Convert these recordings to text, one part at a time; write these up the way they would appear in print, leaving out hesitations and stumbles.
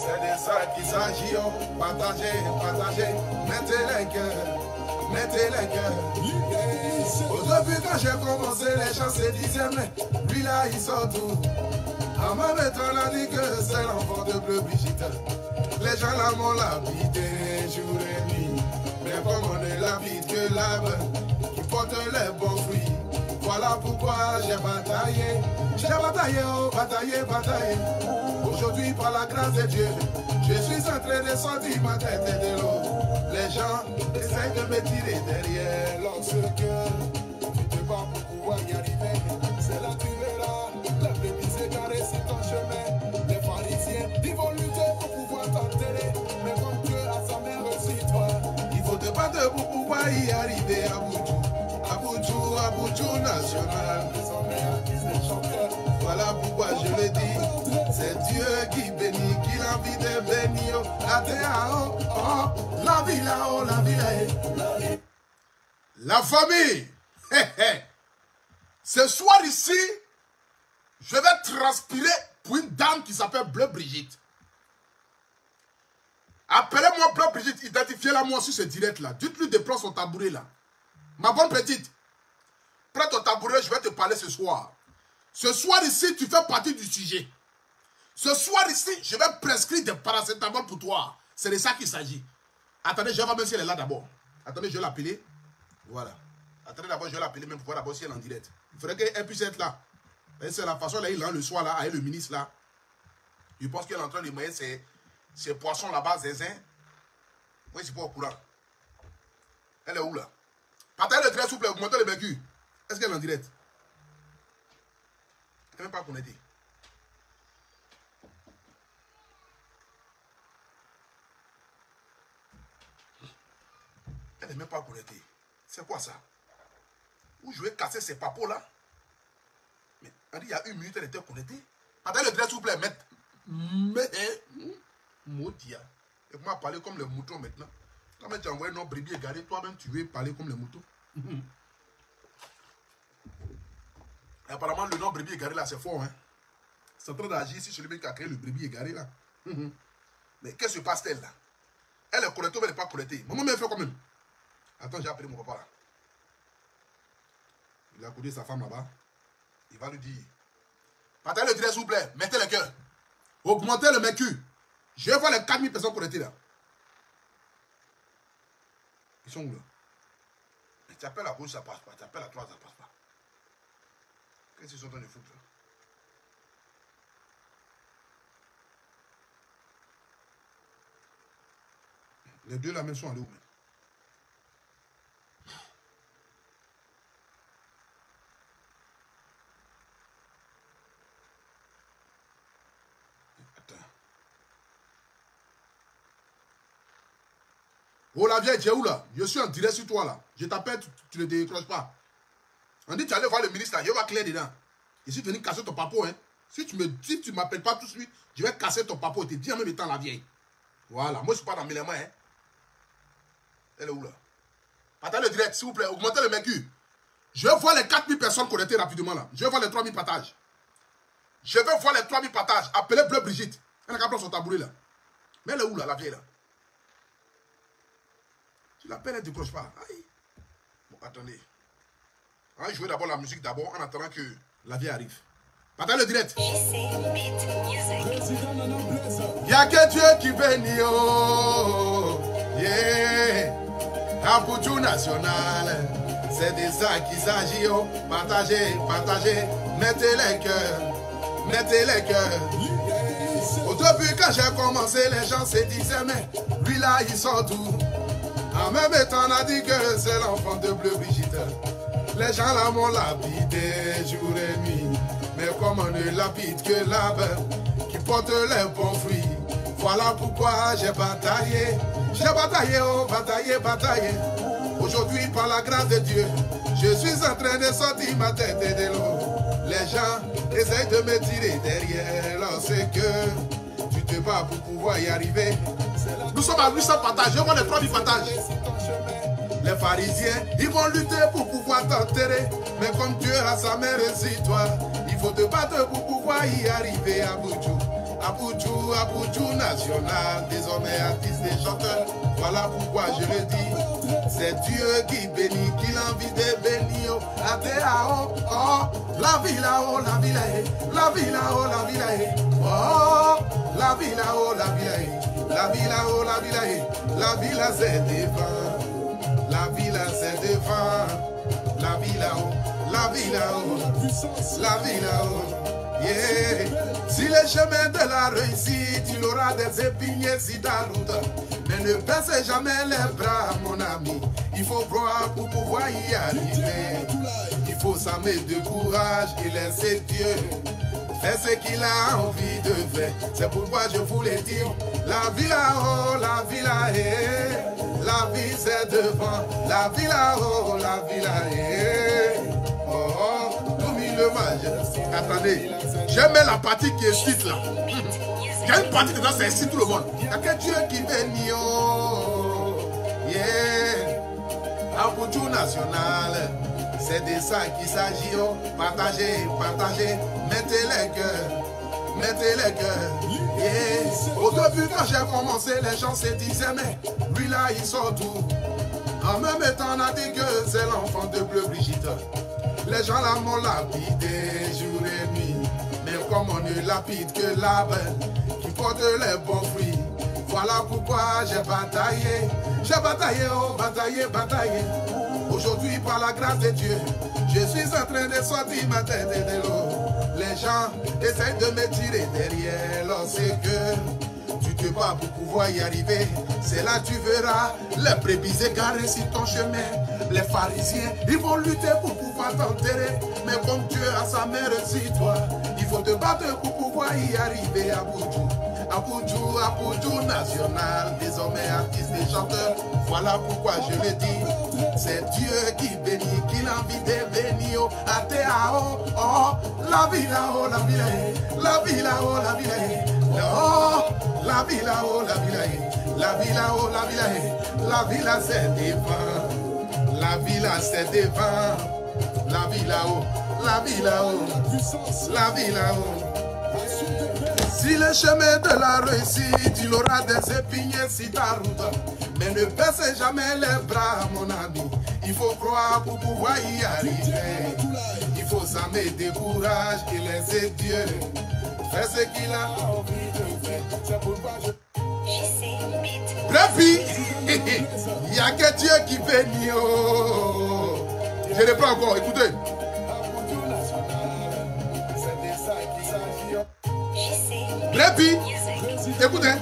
C'est de ça qu'il s'agit, oh. Partagez, partagez, mettez les cœurs, mettez les cœurs. Au début quand j'ai commencé, les gens se disaient, mais lui là il sort tout. En même temps on a dit que c'est l'enfant de Bleu Brigitte. Les gens là m'ont l'habité jour et nuit. Mais comme on ne l'habite que l'arbre qui porte les bons fruits. Voilà pourquoi j'ai bataillé, oh, bataillé, bataillé. Aujourd'hui, par la grâce de Dieu, je suis en train de sortir ma tête de l'eau. Les gens essayent de me tirer derrière. Lorsque tu te bats pour pouvoir y arriver, c'est là que tu verras la brebis égarée sur ton chemin. Les pharisiens, ils vont lutter pour pouvoir t'enterrer. Mais comme Dieu a sa main aussi, toi, il faut te battre pour pouvoir y arriver à Boudjou. Aboudjou national. Voilà pourquoi je le dis. C'est Dieu qui bénit, qui l'envie de bénir. La terre, oh, la vie là-haut, la vie là-haut. La famille. Ce soir ici, je vais transpirer pour une dame qui s'appelle Bleu Brigitte. Appelez-moi Bleu Brigitte, identifiez-la moi sur ce direct là. Dites-lui de prendre son tabouret là. Ma bonne petite, prends ton tabouret, je vais te parler ce soir. Ce soir ici, tu fais partie du sujet. Ce soir ici, je vais prescrire des paracétamol pour toi. C'est de ça qu'il s'agit. Attendez, je vais voir même si elle est là d'abord. Attendez, je vais l'appeler. Voilà. Attendez d'abord, je vais l'appeler même pour voir d'abord si elle est en direct. Il faudrait qu'elle puisse être là. C'est la façon là, il est le soir là, avec le ministre là. Je pense qu'elle est en train de manger ses poissons là-bas, zézin. Oui, c'est pas au courant. Elle est où là? Partagez le direct, s'il vous plaît, augmentez le mercure. Est-ce qu'elle est en direct? Elle n'est même pas connectée. Elle n'est même pas connectée. C'est quoi ça? Où je vais casser ces papos là? Mais on dit il y a une minute, elle était connectée. Partagez le direct, s'il vous plaît. Moutia. Et moi parler comme les moutons maintenant. Quand tu as envoyé nos brebis égarés, toi-même tu veux parler comme les moutons. Et apparemment, le nom brebis égaré là, c'est fort. Hein? C'est en train d'agir ici sur le mec qui a créé le brebis égaré là. Mais qu'est-ce qui se passe-t-elle là? Elle est connectée ou elle n'est pas connectée? Maman m'a fait quand même. Attends, j'ai appelé mon papa là. Il a coudé sa femme là-bas. Il va lui dire. Partagez le direct s'il vous plaît. Mettez le cœur. Augmentez le mercure. Je vais voir les 4000 personnes connectées là. Ils sont où là? Mais tu appelles à gauche, ça passe pas. Tu appelles à droite, ça passe pas. Qu'est-ce qu'ils sont en train de foutre là? Les deux là même sont allés où même? Oh la vieille, tu es où là? Je suis en direct sur toi là. Je t'appelle, tu ne décroches pas. On dit tu allais voir le ministre là, il va clair dedans. Et si tu viens casser ton papo, hein. Si tu ne m'appelles pas tout de suite, je vais casser ton papo et te dire en même temps la vieille. Voilà, moi je ne suis pas dans mes mains. Hein. Elle est où là? Partagez le direct, s'il vous plaît, augmentez le mercure. Je vais voir les 4000 personnes connectées rapidement là. Je vais voir les 3000 partages. Je vais voir les 3000 partages. Appelez Bleu Brigitte. Elle a qu'à prendre son tabouret là. Mais elle est où là, la vieille là? Tu l'appelles, elle ne décroche pas. Aïe. Bon, attendez. On va jouer d'abord la musique d'abord en attendant que la vie arrive. Partagez le direct. Il n'y a que Dieu qui bénit. Oh, yeah. Aboudjou national. C'est de ça qu'il s'agit. Oh. Partagez, partagez. Mettez les cœurs. Mettez les cœurs. Au début, quand j'ai commencé, les gens se disaient, mais lui là, il sort d'où? En même temps, on a dit que c'est l'enfant de Bleu Brigitte. Les gens là m'ont l'habité jour et nuit. Mais comme on ne l'habite que l'arbre qui porte les bons fruits. Voilà pourquoi j'ai bataillé. J'ai bataillé, oh, bataillé, bataillé. Aujourd'hui, par la grâce de Dieu, je suis en train de sortir ma tête de l'eau. Les gens essayent de me tirer derrière lorsque tu te bats pour pouvoir y arriver. Nous sommes à 800 partages, je vois les 3000 partages. Les pharisiens, ils vont lutter pour pouvoir t'enterrer. Mais comme Dieu a sa main sur toi, il faut te battre pour pouvoir y arriver à Boudjou. Abuju national, désormais artiste et chanteur. Voilà pourquoi je le dis. C'est Dieu qui bénit, qui l'envie de bénir. Atéao, oh, la vie là-haut, la vie là-haut, la vie là-haut, la vie là-haut. Oh, la vie là-haut, la vie là-haut, la vie là-haut, la vie là-haut. La vie là c'est devant, la vie là c'est devant, la vie là-haut, la vie là-haut, la vie là-haut. Yeah. Si le chemin de la réussite, il aura des épines si ta route. Mais ne baissez jamais les bras, mon ami. Il faut croire pour pouvoir y arriver. Il faut s'armer de courage et laisser Dieu faire ce qu'il a envie de faire. C'est pourquoi je voulais dire, la vie là-haut, la vie là-haut, la vie c'est devant, la vie là-haut, la vie là-haut. Oh, oh, le mage. Attendez, j'aime la partie qui excite là. Il y a une partie dedans, ça excite tout le monde. Il n'y a que Dieu qui bénit. Yeah. Abuju national, c'est de ça qu'il s'agit. Partagez, partagez, mettez les cœurs. Mettez les cœurs. Yeah. Au début, quand j'ai commencé, les gens se disaient, mais lui là, il sort tout. En même temps, on a dit que c'est l'enfant de Bleu Brigitte. Les gens là m'ont lapidé jour et nuit. Mais comme on ne lapide que l'arbre qui porte les bons fruits. Voilà pourquoi j'ai bataillé. J'ai bataillé, oh, bataillé, bataillé. Aujourd'hui, par la grâce de Dieu, je suis en train de sortir ma tête de l'eau. Les gens essayent de me tirer derrière lorsque tu te bats pour pouvoir y arriver. C'est là que tu verras les brebis égarées sur ton chemin. Les pharisiens, ils vont lutter pour pouvoir t'enterrer. Mais comme Dieu a sa mère sur toi, il faut te battre pour pouvoir y arriver à Abuju. Abuju, Abuju national, désormais artiste et chanteur. Voilà pourquoi je le dis. C'est Dieu qui bénit, qui l'envie de bénir. Atéao, oh, la vie là-haut, la vie là-haut, la vie là-haut, la vie là-haut. Oh, la vie là-haut, la vie là-haut, la vie là-haut, la vie là-haut. La vie là c'est devant, la vie là c'est devant, la vie là-haut, la vie là-haut, la vie là-haut. Si le chemin de la réussite, il aura des épines si ta route. Mais ne baissez jamais les bras, mon ami. Il faut croire pour pouvoir y arriver. Il faut s'armer de courage et laisser Dieu faire ce qu'il a envie de faire. C'est pourquoi je... Brebis, il n'y a que Dieu qui bénit. Oh. Je reprends encore, écoutez. Brebis, écoutez,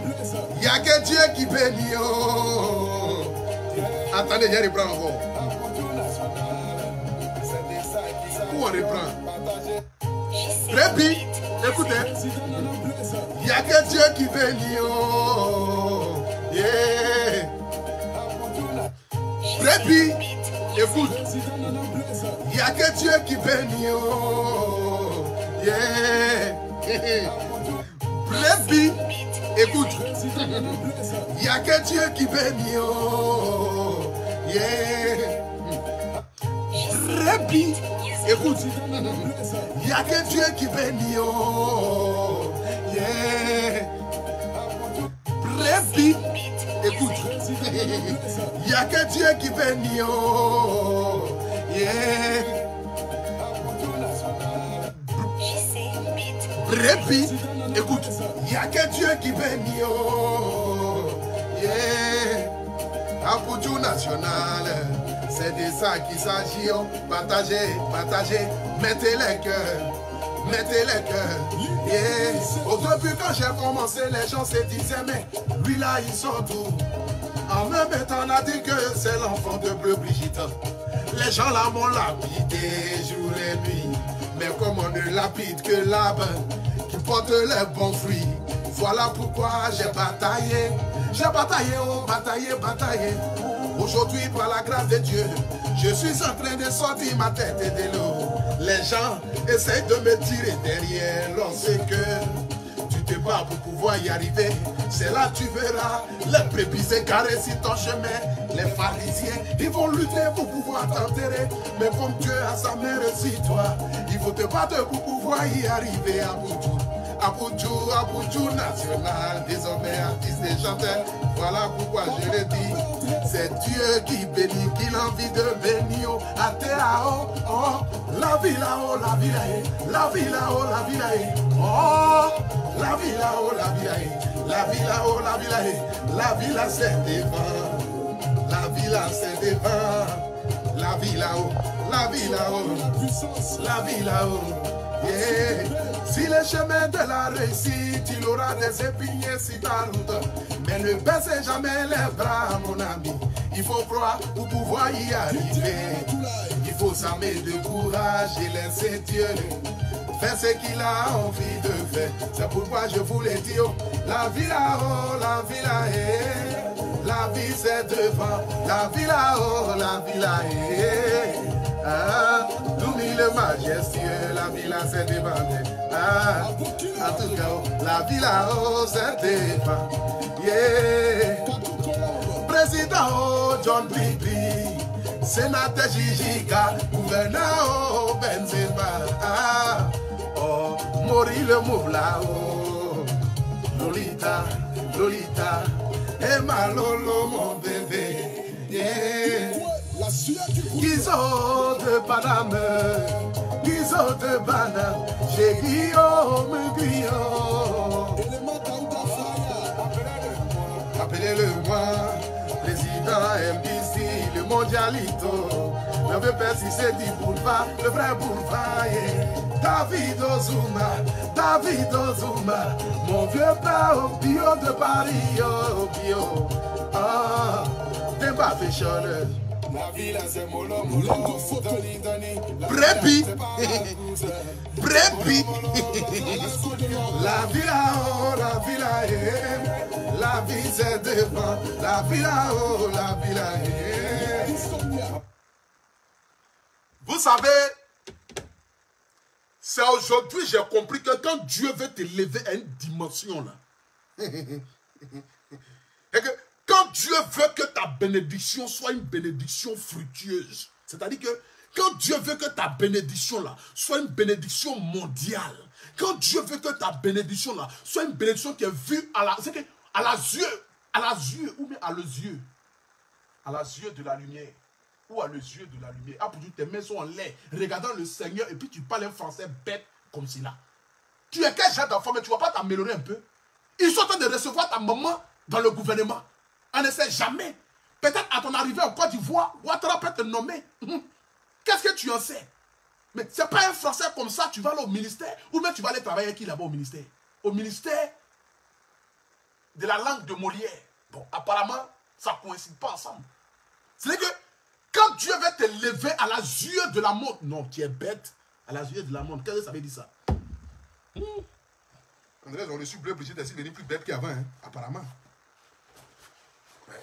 il n'y a que Dieu qui bénit. Oh. Attendez, je reprends encore. Où on reprend? Brebis, écoutez, il n'y a que Dieu qui bénit. Oh. Yeah. Brebis, écoute, il n'y a que Dieu qui bénit. Oh. Yeah. Brebis, écoute, il n'y a que Dieu qui bénit. Oh. Yeah. Brebis, écoute, il n'y a que Dieu qui bénit. Oh. Yeah. Brebis, écoute, il n'y a que Dieu qui bénit. Oh. Yeah. Brebis, écoute, il n'y a que Dieu qui bénit. Oh. Yeah. Abuju national, c'est de ça qu'il s'agit. Oh. Partagez, partagez, mettez les cœurs. Mettez les cœurs. Yeah. Au début, quand j'ai commencé, les gens se disaient, mais lui là, il sort d'où? En même temps, on a dit que c'est l'enfant de Bleu Brigitte. Les gens là m'ont lapidé jour et nuit. Mais comme on ne lapide que l'arbre qui porte les bons fruits. Voilà pourquoi j'ai bataillé. J'ai bataillé, oh, bataillé, bataillé. Aujourd'hui, par la grâce de Dieu, je suis en train de sortir ma tête de l'eau. Les gens essayent de me tirer derrière lorsque tu te bats pour pouvoir y arriver. C'est là que tu verras les brebis égarées sur ton chemin. Les pharisiens, ils vont lutter pour pouvoir t'enterrer. Mais comme Dieu a sa mère sur toi, il faut te battre pour pouvoir y arriver à Abuju. Abuju national, désormais artiste et chanteur. Voilà pourquoi je le dis. C'est Dieu qui bénit, qui l'envie de bénir. Atéao, oh, la vie là-haut, la vie là-haut, la vie là-haut, la vie là-haut. Oh, la vie là-haut, la vie là-haut, la vie là-haut, la vie là-haut. La vie là, c'est devant. La vie là, c'est devant. La vie là-haut, la vie là-haut, la vie là-haut. Yeah. Si le chemin de la réussite, il aura des épiniers sur ta route. Mais ne baissez jamais les bras, mon ami. Il faut croire pour pouvoir y arriver. Il faut s'armer de courage et laisser Dieu faire ce qu'il a envie de faire. C'est pourquoi je vous l'ai dit, oh, la vie là-haut, la vie là-haut. La vie c'est devant, la vie là-haut, la vie là-haut. Ah, l'oublie le majestueux, la vie là c'est devant. Ah, en tout cas, la vie là-haut c'est devant. Yeah. Président oh, John Bibi, sénateur Jijika, gouverneur oh, Benzema. Ah, oh, Mori le Moula, oh, Lolita, Lolita. Et Malolo mon bébé, yeah. Guizot de Paname, Guizot de Banane, chez Guillaume Guillaume. Appelez-le-moi, président MBC, le mondialito. Le vieux père si c'est du boulevard, le vrai boulevard, yeah. David Ozuma, David Ozuma, mon vieux père au bio de Paris, au bio. Ah, débat féchonneur. La ville c'est mollo, mollo, doni, doni. Brépi, brépi. La ville là-haut, la ville là-haut. La vie c'est devant, la ville là-haut, la ville là-haut. Vous savez, c'est aujourd'hui que j'ai compris que quand Dieu veut t'élever à une dimension là, et que quand Dieu veut que ta bénédiction soit une bénédiction fructueuse, c'est-à-dire que quand Dieu veut que ta bénédiction là soit une bénédiction mondiale, quand Dieu veut que ta bénédiction là soit une bénédiction qui est vue à la, c'est que à la yeux, ou bien à les yeux de la lumière. Ou à les yeux de la lumière. Ah, pour dire, tes mains sont en l'air, regardant le Seigneur, et puis tu parles un français bête comme cela. Tu es quel genre d'enfant, mais tu ne vas pas t'améliorer un peu? Ils sont en train de recevoir ta maman dans le gouvernement. On ne sait jamais. Peut-être à ton arrivée en Côte d'Ivoire, Ouattara peut te nommer. Qu'est-ce que tu en sais? Mais ce n'est pas un français comme ça, tu vas aller au ministère, ou même tu vas aller travailler avec qui là-bas au ministère? Au ministère de la langue de Molière. Bon, apparemment, ça ne coïncide pas ensemble. C'est que quand Dieu veut t'élever à la yeux de la monde, non, tu es bête, à la yeux de la monde. Qu'est-ce que ça veut dire ça? André, on reçu Bleu Brigitte ainsi devenir plus bête qu'avant, hein, apparemment. Ouais.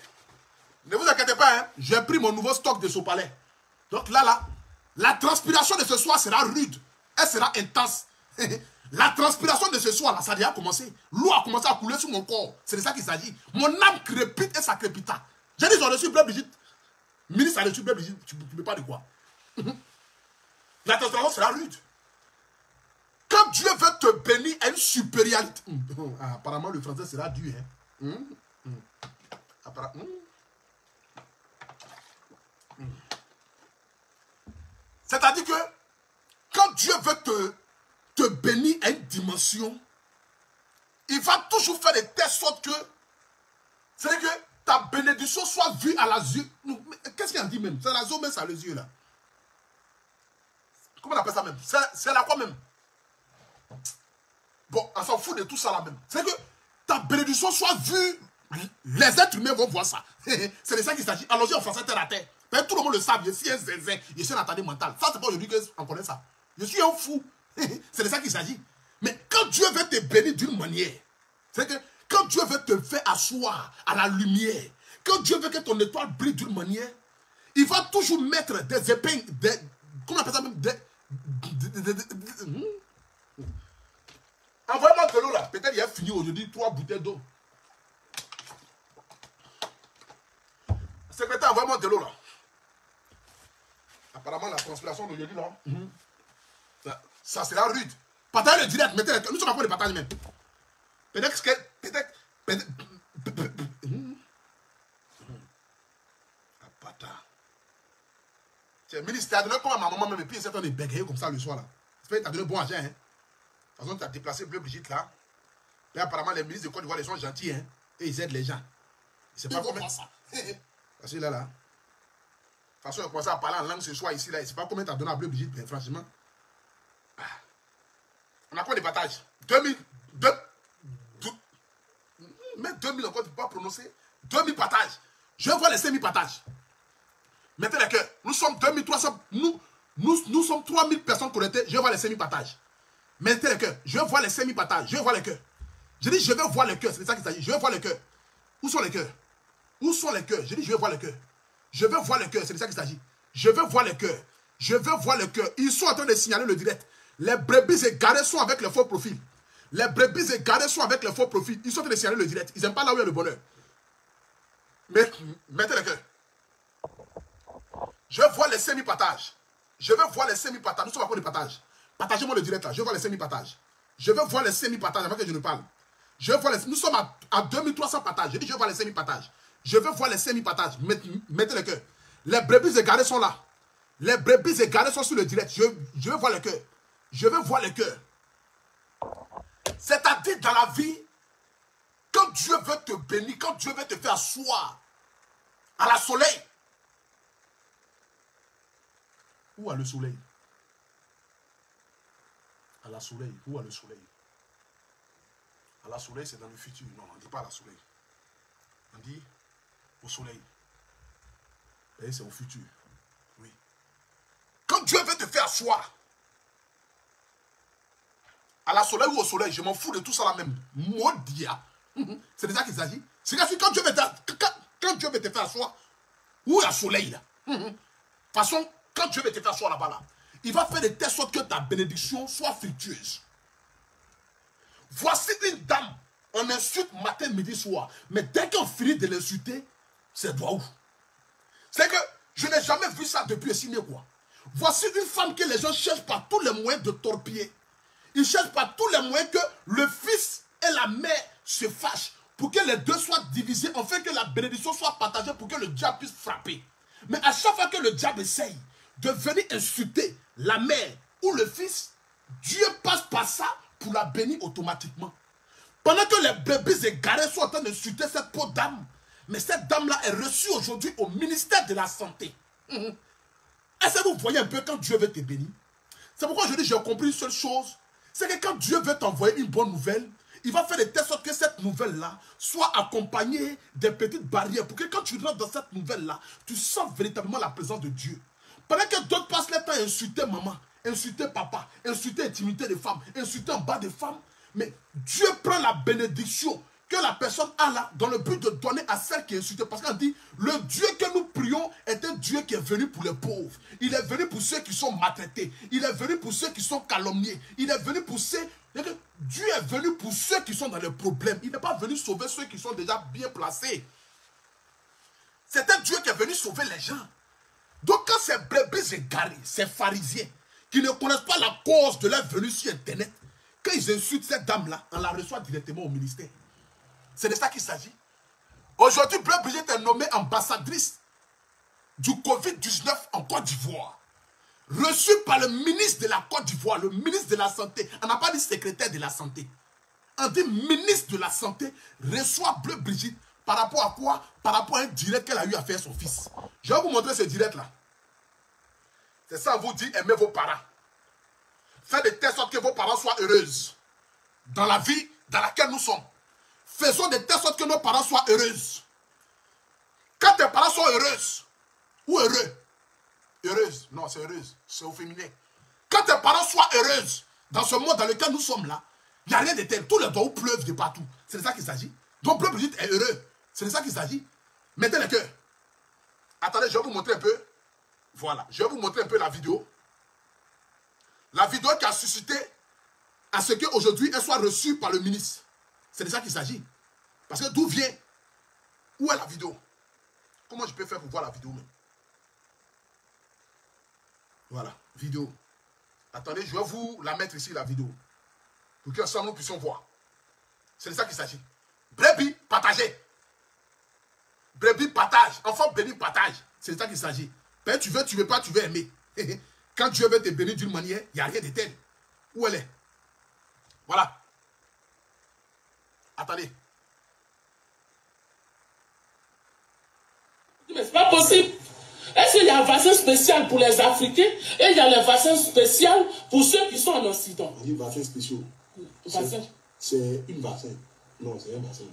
Ne vous inquiétez pas, hein, j'ai pris mon nouveau stock de Sopalais. Donc là, la transpiration de ce soir sera rude. Elle sera intense. La transpiration de ce soir, là, ça a déjà commencé. L'eau a commencé à couler sur mon corps. C'est de ça qu'il s'agit. Mon âme crépite et ça crépita. J'ai dit, ils ont reçu Bleu Brigitte. Ministre a reçu Bleu Brigitte, tu ne peux pas de quoi. La transpiration sera rude. Quand Dieu veut te bénir à une supériorité, apparemment le français sera dur. Hein? C'est-à-dire que quand Dieu veut te bénir à une dimension, il va toujours faire de telle sorte que, c'est que ta bénédiction soit vue à la yeux. Qu'est-ce qu'il a dit même? C'est la zone, mais c'est à les yeux là. Comment on appelle ça même? C'est la quoi même? Bon, on s'en fout de tout ça là même. C'est que ta bénédiction soit vue, les êtres humains vont voir ça. C'est de ça qu'il s'agit. Allons-y en français terre à terre. Mais tout le monde le sait, je suis un zinzin, je suis un attardé mental. Ça, c'est pas aujourd'hui qu'on connaît ça. Je suis un fou. C'est de ça qu'il s'agit. Mais quand Dieu veut te bénir d'une manière, c'est que quand Dieu veut te faire asseoir à la lumière, quand Dieu veut que ton étoile brille d'une manière, il va toujours mettre des épingles, comment on appelle ça même, envoyez-moi de l'eau là. Peut-être il a fini aujourd'hui 3 bouteilles d'eau. Secrétaire, envoyez-moi de l'eau là. Apparemment la transpiration d'aujourd'hui là, ça sera rude. Partagez le direct, mettez le... Nous sommes en train de partager même. Peut-être que... Peut-être... Le ministre t'a donné comme à ma maman même, et puis il s'est en train de bégayer comme ça le soir là. J'espère qu'il t'a donné bon argent. Hein. De toute façon, tu as déplacé Bleu Brigitte là. Et apparemment, les ministres de Côte d'Ivoire, ils sont gentils. Hein. Et ils aident les gens. C'est pas combien ça. Parce que là. De toute façon, on a commencé à parler en langue ce soir ici là. Je ne sais pas combien tu as donné à Bleu Brigitte, mais franchement. On a quoi de partage 2000. Mais 2000 encore, tu ne peux pas prononcer. 2000 partages. Je vois les 5000 partages. Mettez les cœurs. Nous sommes 2300. Nous sommes 3000 personnes connectées. Je vois les 5000 partages. Mettez les cœurs. Je vois les 5000 partages. Je vois les cœurs. Je dis, je vais voir les cœurs. C'est ça qu'il s'agit. Je vais voir les cœurs. Où sont les cœurs? Où sont les cœurs? Je dis, je vais voir les cœurs. Je vais voir les cœurs. C'est de ça qu'il s'agit. Je vais voir les cœurs. Je vais voir les cœurs. Ils sont en train de signaler le direct. Les brebis égarés sont avec les faux profils. Les brebis égarés sont avec les faux profils. Ils sont en train de signaler le direct. Ils n'aiment pas là où il y a le bonheur. Mettez les cœurs. Je vois les 5000 partages. Je vais voir les 5000 partages. Nous sommes à quoi de partage? Partagez-moi le direct là. Je vois les 5000 partages. Je vais voir les 5000 partages avant que je ne parle. Je vais voir les... Nous sommes à 2300 partages. Je dis, je vais voir les 5000 partages. Je vais voir les 5000 partages. Mettez le cœur. Les brebis égarés sont là. Les brebis égarés sont sur le direct. Je vais voir le cœur. Je vais voir le cœur. C'est-à-dire dans la vie, quand Dieu veut te bénir, quand Dieu veut te faire asseoir à la soleil. Où a le soleil? À la soleil. Où a le soleil? À la soleil, c'est dans le futur. Non, on ne dit pas à la soleil. On dit au soleil. Et c'est au futur. Oui. Quand Dieu veut te faire asseoir à la soleil ou au soleil, je m'en fous de tout ça là même. Maudia. C'est de ça qu'il s'agit. C'est quand Dieu veut te faire asseoir, où est le soleil là? De toute façon, quand Dieu veut te faire asseoir là-bas, là, il va faire de telle sorte que ta bénédiction soit fructueuse. Voici une dame, on insulte matin, midi, soir. Mais dès qu'on finit de l'insulter, c'est doigt où? C'est que je n'ai jamais vu ça depuis signé quoi. Voici une femme que les gens cherchent par tous les moyens de torpiller. Ils cherchent par tous les moyens que le fils et la mère se fâchent pour que les deux soient divisés, afin que la bénédiction soit partagée pour que le diable puisse frapper. Mais à chaque fois que le diable essaye de venir insulter la mère ou le fils, Dieu passe par ça pour la bénir automatiquement. Pendant que les brebis égarés sont en train d'insulter cette pauvre dame, mais cette dame-là est reçue aujourd'hui au ministère de la Santé. Est-ce que vous voyez un peu quand Dieu veut te bénir? C'est pourquoi je dis, j'ai compris une seule chose, c'est que quand Dieu veut t'envoyer une bonne nouvelle, il va faire de telle sorte que cette nouvelle-là soit accompagnée des petites barrières pour que quand tu rentres dans cette nouvelle-là, tu sens véritablement la présence de Dieu. Pendant que d'autres passent leur temps à insulter maman, insulter papa, insulter l'intimité des femmes, insulter en bas des femmes, mais Dieu prend la bénédiction que la personne a là dans le but de donner à celle qui est insultée. Parce qu'on dit, le Dieu que nous prions est un Dieu qui est venu pour les pauvres. Il est venu pour ceux qui sont maltraités. Il est venu pour ceux qui sont calomniés. Il est venu pour ceux... Dieu est venu pour ceux qui sont dans les problèmes. Il n'est pas venu sauver ceux qui sont déjà bien placés. C'est un Dieu qui est venu sauver les gens. Donc quand ces brebis égarés, ces pharisiens, qui ne connaissent pas la cause de leur venue sur Internet, quand ils insultent cette dame-là, on la reçoit directement au ministère. C'est de ça qu'il s'agit. Aujourd'hui, Bleu Brigitte est nommée ambassadrice du Covid-19 en Côte d'Ivoire. Reçue par le ministre de la Côte d'Ivoire, le ministre de la Santé. On n'a pas dit secrétaire de la Santé. On dit ministre de la Santé reçoit Bleu Brigitte par rapport à quoi? Par rapport à un direct qu'elle a eu à faire son fils. Je vais vous montrer ce direct-là. C'est ça, on vous dit, aimez vos parents. Faites de telle sorte que vos parents soient heureux dans la vie dans laquelle nous sommes. Faisons de telle sorte que nos parents soient heureux. Quand tes parents sont heureux, ou heureux, heureuse, non c'est heureuse, c'est au féminin. Quand tes parents soient heureux dans ce monde dans lequel nous sommes là, il n'y a rien de tel. Tous les doigts pleuvent de partout. C'est de ça qu'il s'agit. Donc Bleu Brigitte est heureux. C'est de ça qu'il s'agit. Mettez le cœur. Attendez, je vais vous montrer un peu. Voilà, je vais vous montrer un peu la vidéo. La vidéo qui a suscité à ce qu'aujourd'hui elle soit reçue par le ministre. C'est de ça qu'il s'agit. Parce que d'où vient? Où est la vidéo? Comment je peux faire pour voir la vidéo même? Voilà, vidéo. Attendez, je vais vous la mettre ici, la vidéo. pour qu'ensemble nous puissions voir. C'est de ça qu'il s'agit. Brebis, partagez. Brebis, partage. Enfant béni, partage. C'est de ça qu'il s'agit. Ben, tu veux pas, tu veux aimer. Quand Dieu veut te bénir d'une manière, il n'y a rien de tel. Où elle est? Voilà. Attendez. Mais c'est pas possible. Est-ce qu'il y a un vaccin spécial pour les Africains et il y a le vaccin spécial pour ceux qui sont en Occident? On dit vaccin spécial. C'est une vaccin. Non, c'est un vaccin.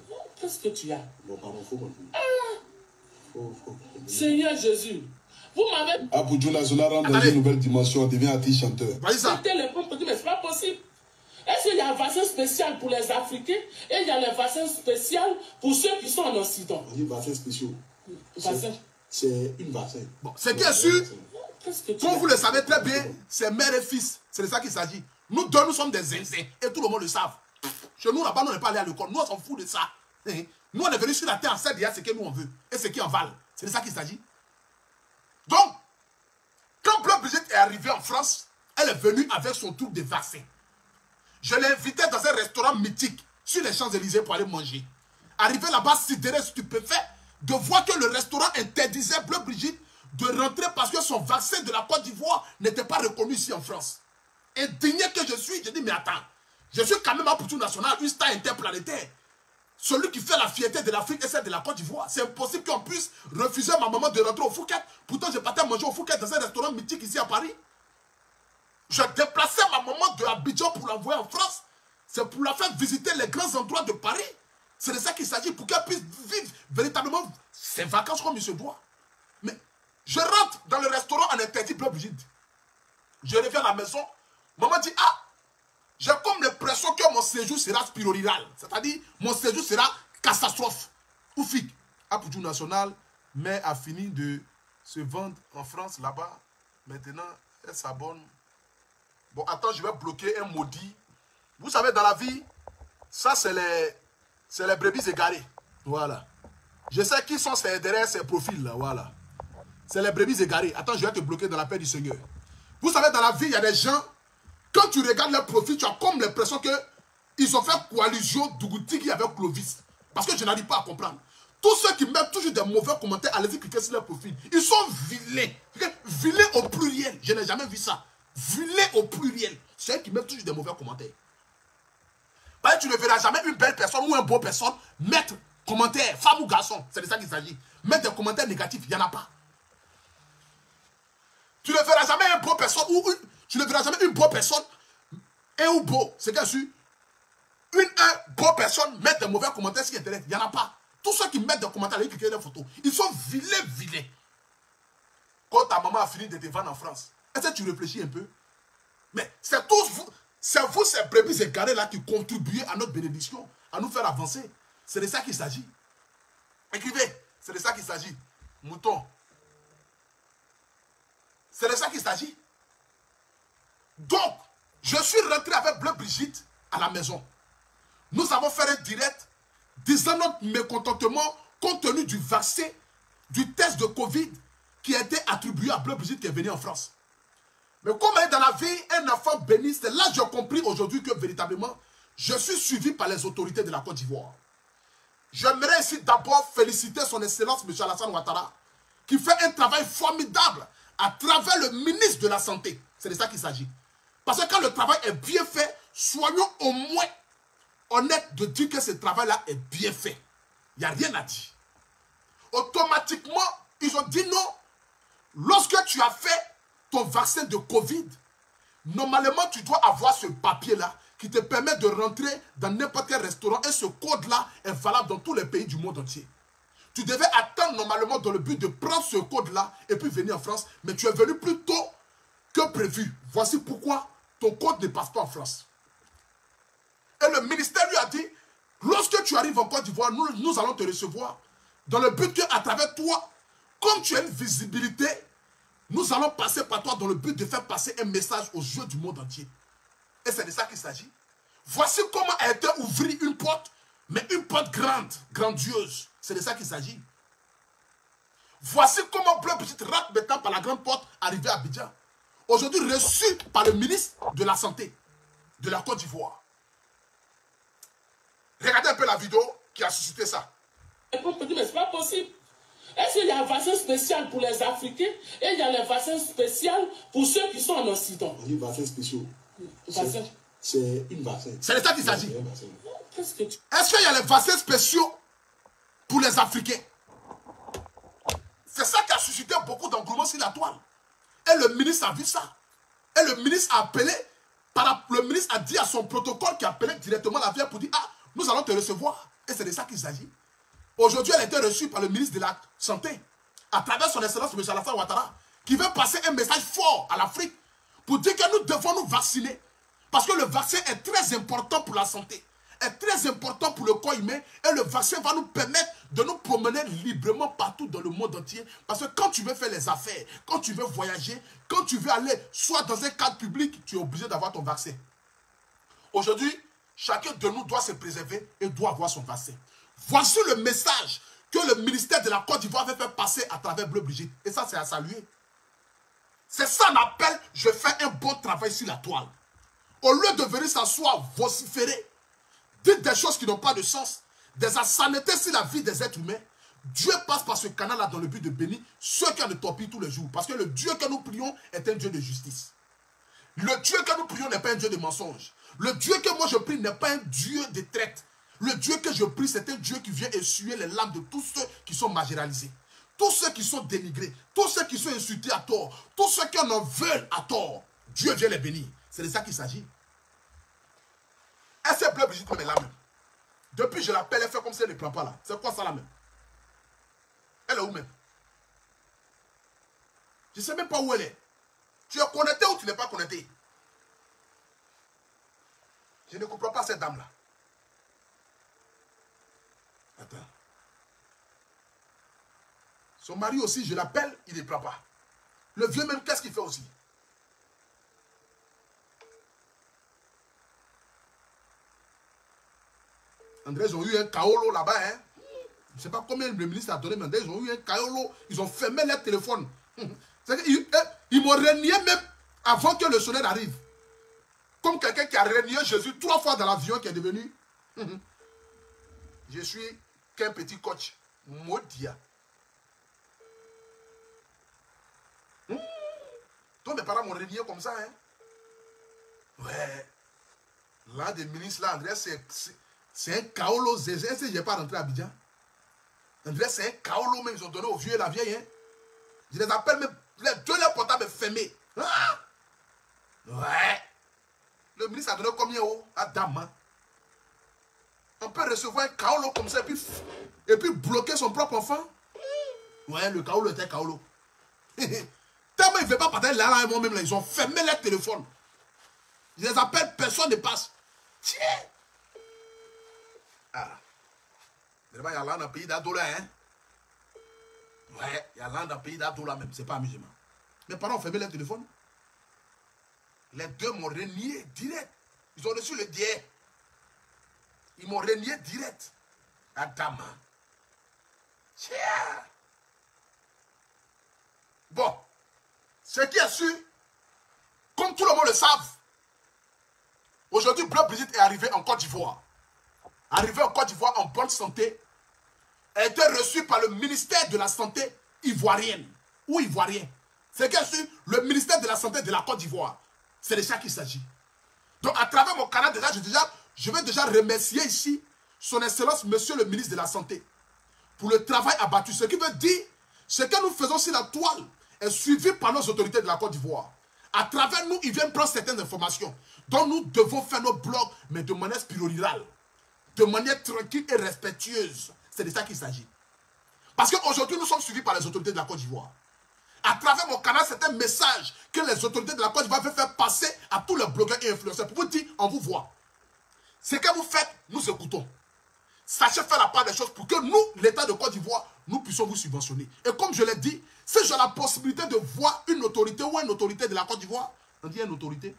Qu'est-ce que tu as? Bon, pardon, faut continuer. Seigneur Jésus, vous m'avez... Abuju Nazola rentre dans une nouvelle dimension, devient artiste chanteur. C'était le point, mais c'est pas possible. Est-ce qu'il y a un vaccin spécial pour les Africains et il y a le vaccin spécial pour ceux qui sont en Occident? On dit vaccin spécial. C'est une vaccin. Bon, c'est bien sûr. Comme vous le savez très bien, c'est mère et fils. C'est de ça qu'il s'agit. Nous deux, nous sommes des zinzins. Et tout le monde le savent. Chez nous, là-bas, on n'est pas allé à l'école. Nous, on s'en fout de ça. Nous, on est venus sur la terre en sait déjà ce que nous, on veut. Et ce qui en valent. C'est de ça qu'il s'agit. Donc, quand Bleu Brigitte est arrivée en France, elle est venue avec son truc de vaccin. Je l'ai invitée dans un restaurant mythique sur les Champs-Élysées pour aller manger. Arrivé là-bas, sidéré, stupéfait, de voir que le restaurant interdisait Bleu Brigitte de rentrer parce que son vaccin de la Côte d'Ivoire n'était pas reconnu ici en France. Indigné que je suis, je dis, mais attends, je suis quand même un poutou national, une star interplanétaire. Celui qui fait la fierté de l'Afrique et celle de la Côte d'Ivoire. C'est impossible qu'on puisse refuser à ma maman de rentrer au Phuket. Pourtant, je partais manger au Phuket dans un restaurant mythique ici à Paris. Je déplaçais ma maman de Abidjan pour l'envoyer en France. C'est pour la faire visiter les grands endroits de Paris. C'est de ça qu'il s'agit pour qu'elle puisse vivre véritablement ses vacances comme il se doit. Mais je rentre dans le restaurant en interdit Bleu Brigitte. Je reviens à la maison. Maman dit, ah, j'ai comme l'impression que mon séjour sera spiroviral. C'est-à-dire, mon séjour sera catastrophe. Oufik, Apoudjou National, mais a fini de se vendre en France là-bas. Maintenant, elle s'abonne. Bon, attends, je vais bloquer un maudit. Vous savez, dans la vie, ça, c'est les brebis égarées. Voilà. Je sais qui sont derrière ces profils-là. Voilà. C'est les brebis égarées. Attends, je vais te bloquer dans la paix du Seigneur. Vous savez, dans la vie, il y a des gens, quand tu regardes leur profil, tu as comme l'impression qu'ils ont fait coalition Dougoutiki avec Clovis. Parce que je n'arrive pas à comprendre. Tous ceux qui mettent toujours des mauvais commentaires, allez-y cliquer sur leur profil. Ils sont vilains. Vilains au pluriel. Je n'ai jamais vu ça. Vilains au pluriel. C'est eux qui mettent toujours des mauvais commentaires. Parce que tu ne verras jamais une belle personne ou un beau personne mettre commentaires, femme ou garçon. C'est de ça qu'il s'agit. Mettre des commentaires négatifs, il n'y en a pas. Tu ne verras jamais un beau personne ou tu ne verras jamais une bonne personne, un ou beau, c'est bien sûr. Un beau personne mettre des mauvais commentaires sur Internet, il n'y en a pas. Tous ceux qui mettent des commentaires, ils cliquent des photos, ils sont vilains. Quand ta maman a fini de te vendre en France, est-ce que tu réfléchis un peu? Mais c'est tous vous, c'est vous ces brebis égarés là qui contribuez à notre bénédiction, à nous faire avancer. C'est de ça qu'il s'agit. Écrivez, c'est de ça qu'il s'agit. Mouton. C'est de ça qu'il s'agit. Donc, je suis rentré avec Bleu Brigitte à la maison. Nous avons fait un direct disant notre mécontentement compte tenu du vaccin, du test de Covid qui a été attribué à Bleu Brigitte qui est venu en France. Mais comme elle est dans la vie, un enfant béni, c'est là que j'ai compris aujourd'hui que véritablement, je suis suivi par les autorités de la Côte d'Ivoire. J'aimerais ici d'abord féliciter son Excellence M. Alassane Ouattara qui fait un travail formidable à travers le ministre de la Santé. C'est de ça qu'il s'agit. Parce que quand le travail est bien fait, soyons au moins honnêtes de dire que ce travail-là est bien fait. Il n'y a rien à dire. Automatiquement, ils ont dit non. Lorsque tu as fait ton vaccin de Covid, normalement, tu dois avoir ce papier-là qui te permet de rentrer dans n'importe quel restaurant et ce code-là est valable dans tous les pays du monde entier. Tu devais attendre normalement dans le but de prendre ce code-là et puis venir en France, mais tu es venu plus tôt que prévu. Voici pourquoi ton code ne passe pas en France. Et le ministère lui a dit, lorsque tu arrives en Côte d'Ivoire, nous allons te recevoir dans le but qu'à travers toi, comme tu as une visibilité, nous allons passer par toi dans le but de faire passer un message aux yeux du monde entier. Et c'est de ça qu'il s'agit. Voici comment a été ouverte une porte, mais une porte grande, grandiose. C'est de ça qu'il s'agit. Voici comment Bleu Brigitte rentre maintenant par la grande porte arrivée à Abidjan. Aujourd'hui reçu par le ministre de la Santé de la Côte d'Ivoire. Regardez un peu la vidéo qui a suscité ça. Mais c'est pas possible. Est-ce qu'il y a un vaccin spécial pour les Africains et il y a les vaccins spéciaux pour ceux qui sont en Occident? On dit vaccin spécial. Vaccin. C'est une vaccin. C'est de ça qu'il s'agit. Qu'est-ce que tu... Est-ce qu'il y a les vaccins spéciaux pour les Africains? C'est ça qui a suscité beaucoup d'engouement sur la toile. Et le ministre a vu ça. Et le ministre a appelé, le ministre a dit à son protocole qui appelait directement la vieille pour dire, ah, nous allons te recevoir. Et c'est de ça qu'il s'agit. Aujourd'hui, elle a été reçue par le ministre de la Santé, à travers son excellence M. Alassane Ouattara, qui veut passer un message fort à l'Afrique pour dire que nous devons nous vacciner. Parce que le vaccin est très important pour la santé, est très important pour le corps humain, et le vaccin va nous permettre de nous promener librement partout dans le monde entier. Parce que quand tu veux faire les affaires, quand tu veux voyager, quand tu veux aller soit dans un cadre public, tu es obligé d'avoir ton vaccin. Aujourd'hui, chacun de nous doit se préserver et doit avoir son vaccin. Voici le message que le ministère de la Côte d'Ivoire veut faire passer à travers Bleu Brigitte. Et ça, c'est à saluer. C'est ça qu'on appelle, je fais un bon travail sur la toile. Au lieu de venir s'asseoir, vociférer, dire des choses qui n'ont pas de sens, des insanités sur la vie des êtres humains, Dieu passe par ce canal-là dans le but de bénir ceux qui en torpillent tous les jours. Parce que le Dieu que nous prions est un Dieu de justice. Le Dieu que nous prions n'est pas un Dieu de mensonge. Le Dieu que moi je prie n'est pas un Dieu de traite. Le Dieu que je prie, c'est un Dieu qui vient essuyer les larmes de tous ceux qui sont marginalisés. Tous ceux qui sont dénigrés. Tous ceux qui sont insultés à tort. Tous ceux qui en veulent à tort. Dieu vient les bénir. C'est de ça qu'il s'agit. Elle s'est Bleu Brigitte même est là même. Depuis je l'appelle, elle fait comme si elle ne prend pas là. C'est quoi ça là même? Elle est où même? Je ne sais même pas où elle est. Tu es connecté ou tu n'es pas connecté? Je ne comprends pas cette dame là. Attends. Son mari aussi, je l'appelle, il ne prend pas. Le vieux même, qu'est-ce qu'il fait aussi? André, ils ont eu un kaolo là-bas. Hein? Je ne sais pas combien le ministre a donné, mais André, ils ont eu un kaolo. Ils ont fermé leur téléphone. Ils m'ont renié même avant que le soleil arrive. Comme quelqu'un qui a renié Jésus 3 fois dans l'avion qui est devenu. Je suis qu'un petit coach. Maudia. Tous mes parents m'ont renié comme ça. Hein? Ouais. L'un des ministres là, André, c'est un kaolo zézé. Est-ce que je n'ai pas rentré à Abidjan? André, c'est un kaolo même. Ils ont donné au vieux et la vieille. Hein? Je les appelle même. Les deux les portables fermés. Ah! Ouais. Le ministre a donné combien haut à Dama? On peut recevoir un kaolo comme ça et puis bloquer son propre enfant? Ouais, le kaolo était kaolo. Tellement il ne veut pas partager là, moi-même, là, ils ont fermé leur téléphone. Je les appelle, personne ne passe. Tiens! Ah. Il y a là dans le pays d'Adola, hein? Ouais, il y a là dans le pays d'Adola même, c'est pas amusement. Mes parents ont fermé leur téléphone. Les deux m'ont renié direct. Ils ont reçu le dié. Ils m'ont renié direct. Adama. Tiens! Bon. Ce qui est sûr, comme tout le monde le savent, aujourd'hui, Bleu Brigitte est arrivé en Côte d'Ivoire. Arrivé en Côte d'Ivoire en bonne santé, a été reçu par le ministère de la Santé ivoirienne. Ou ivoirien. C'est qui est sûr, le ministère de la Santé de la Côte d'Ivoire. C'est de ça qu'il s'agit. Donc, à travers mon canal, je vais déjà remercier ici son Excellence, Monsieur le ministre de la Santé, pour le travail abattu. Ce qui veut dire, ce que nous faisons sur la toile est suivi par nos autorités de la Côte d'Ivoire. À travers nous, ils viennent prendre certaines informations. Donc, nous devons faire nos blogs, mais de manière spirituelle, de manière tranquille et respectueuse. C'est de ça qu'il s'agit. Parce qu'aujourd'hui, nous sommes suivis par les autorités de la Côte d'Ivoire. À travers mon canal, c'est un message que les autorités de la Côte d'Ivoire veulent faire passer à tous les blogueurs et influenceurs pour vous dire, on vous voit. Ce que vous faites, nous écoutons. Sachez faire la part des choses pour que nous, l'État de Côte d'Ivoire, nous puissions vous subventionner. Et comme je l'ai dit, si j'ai la possibilité de voir une autorité ou une autorité de la Côte d'Ivoire, on dit une autorité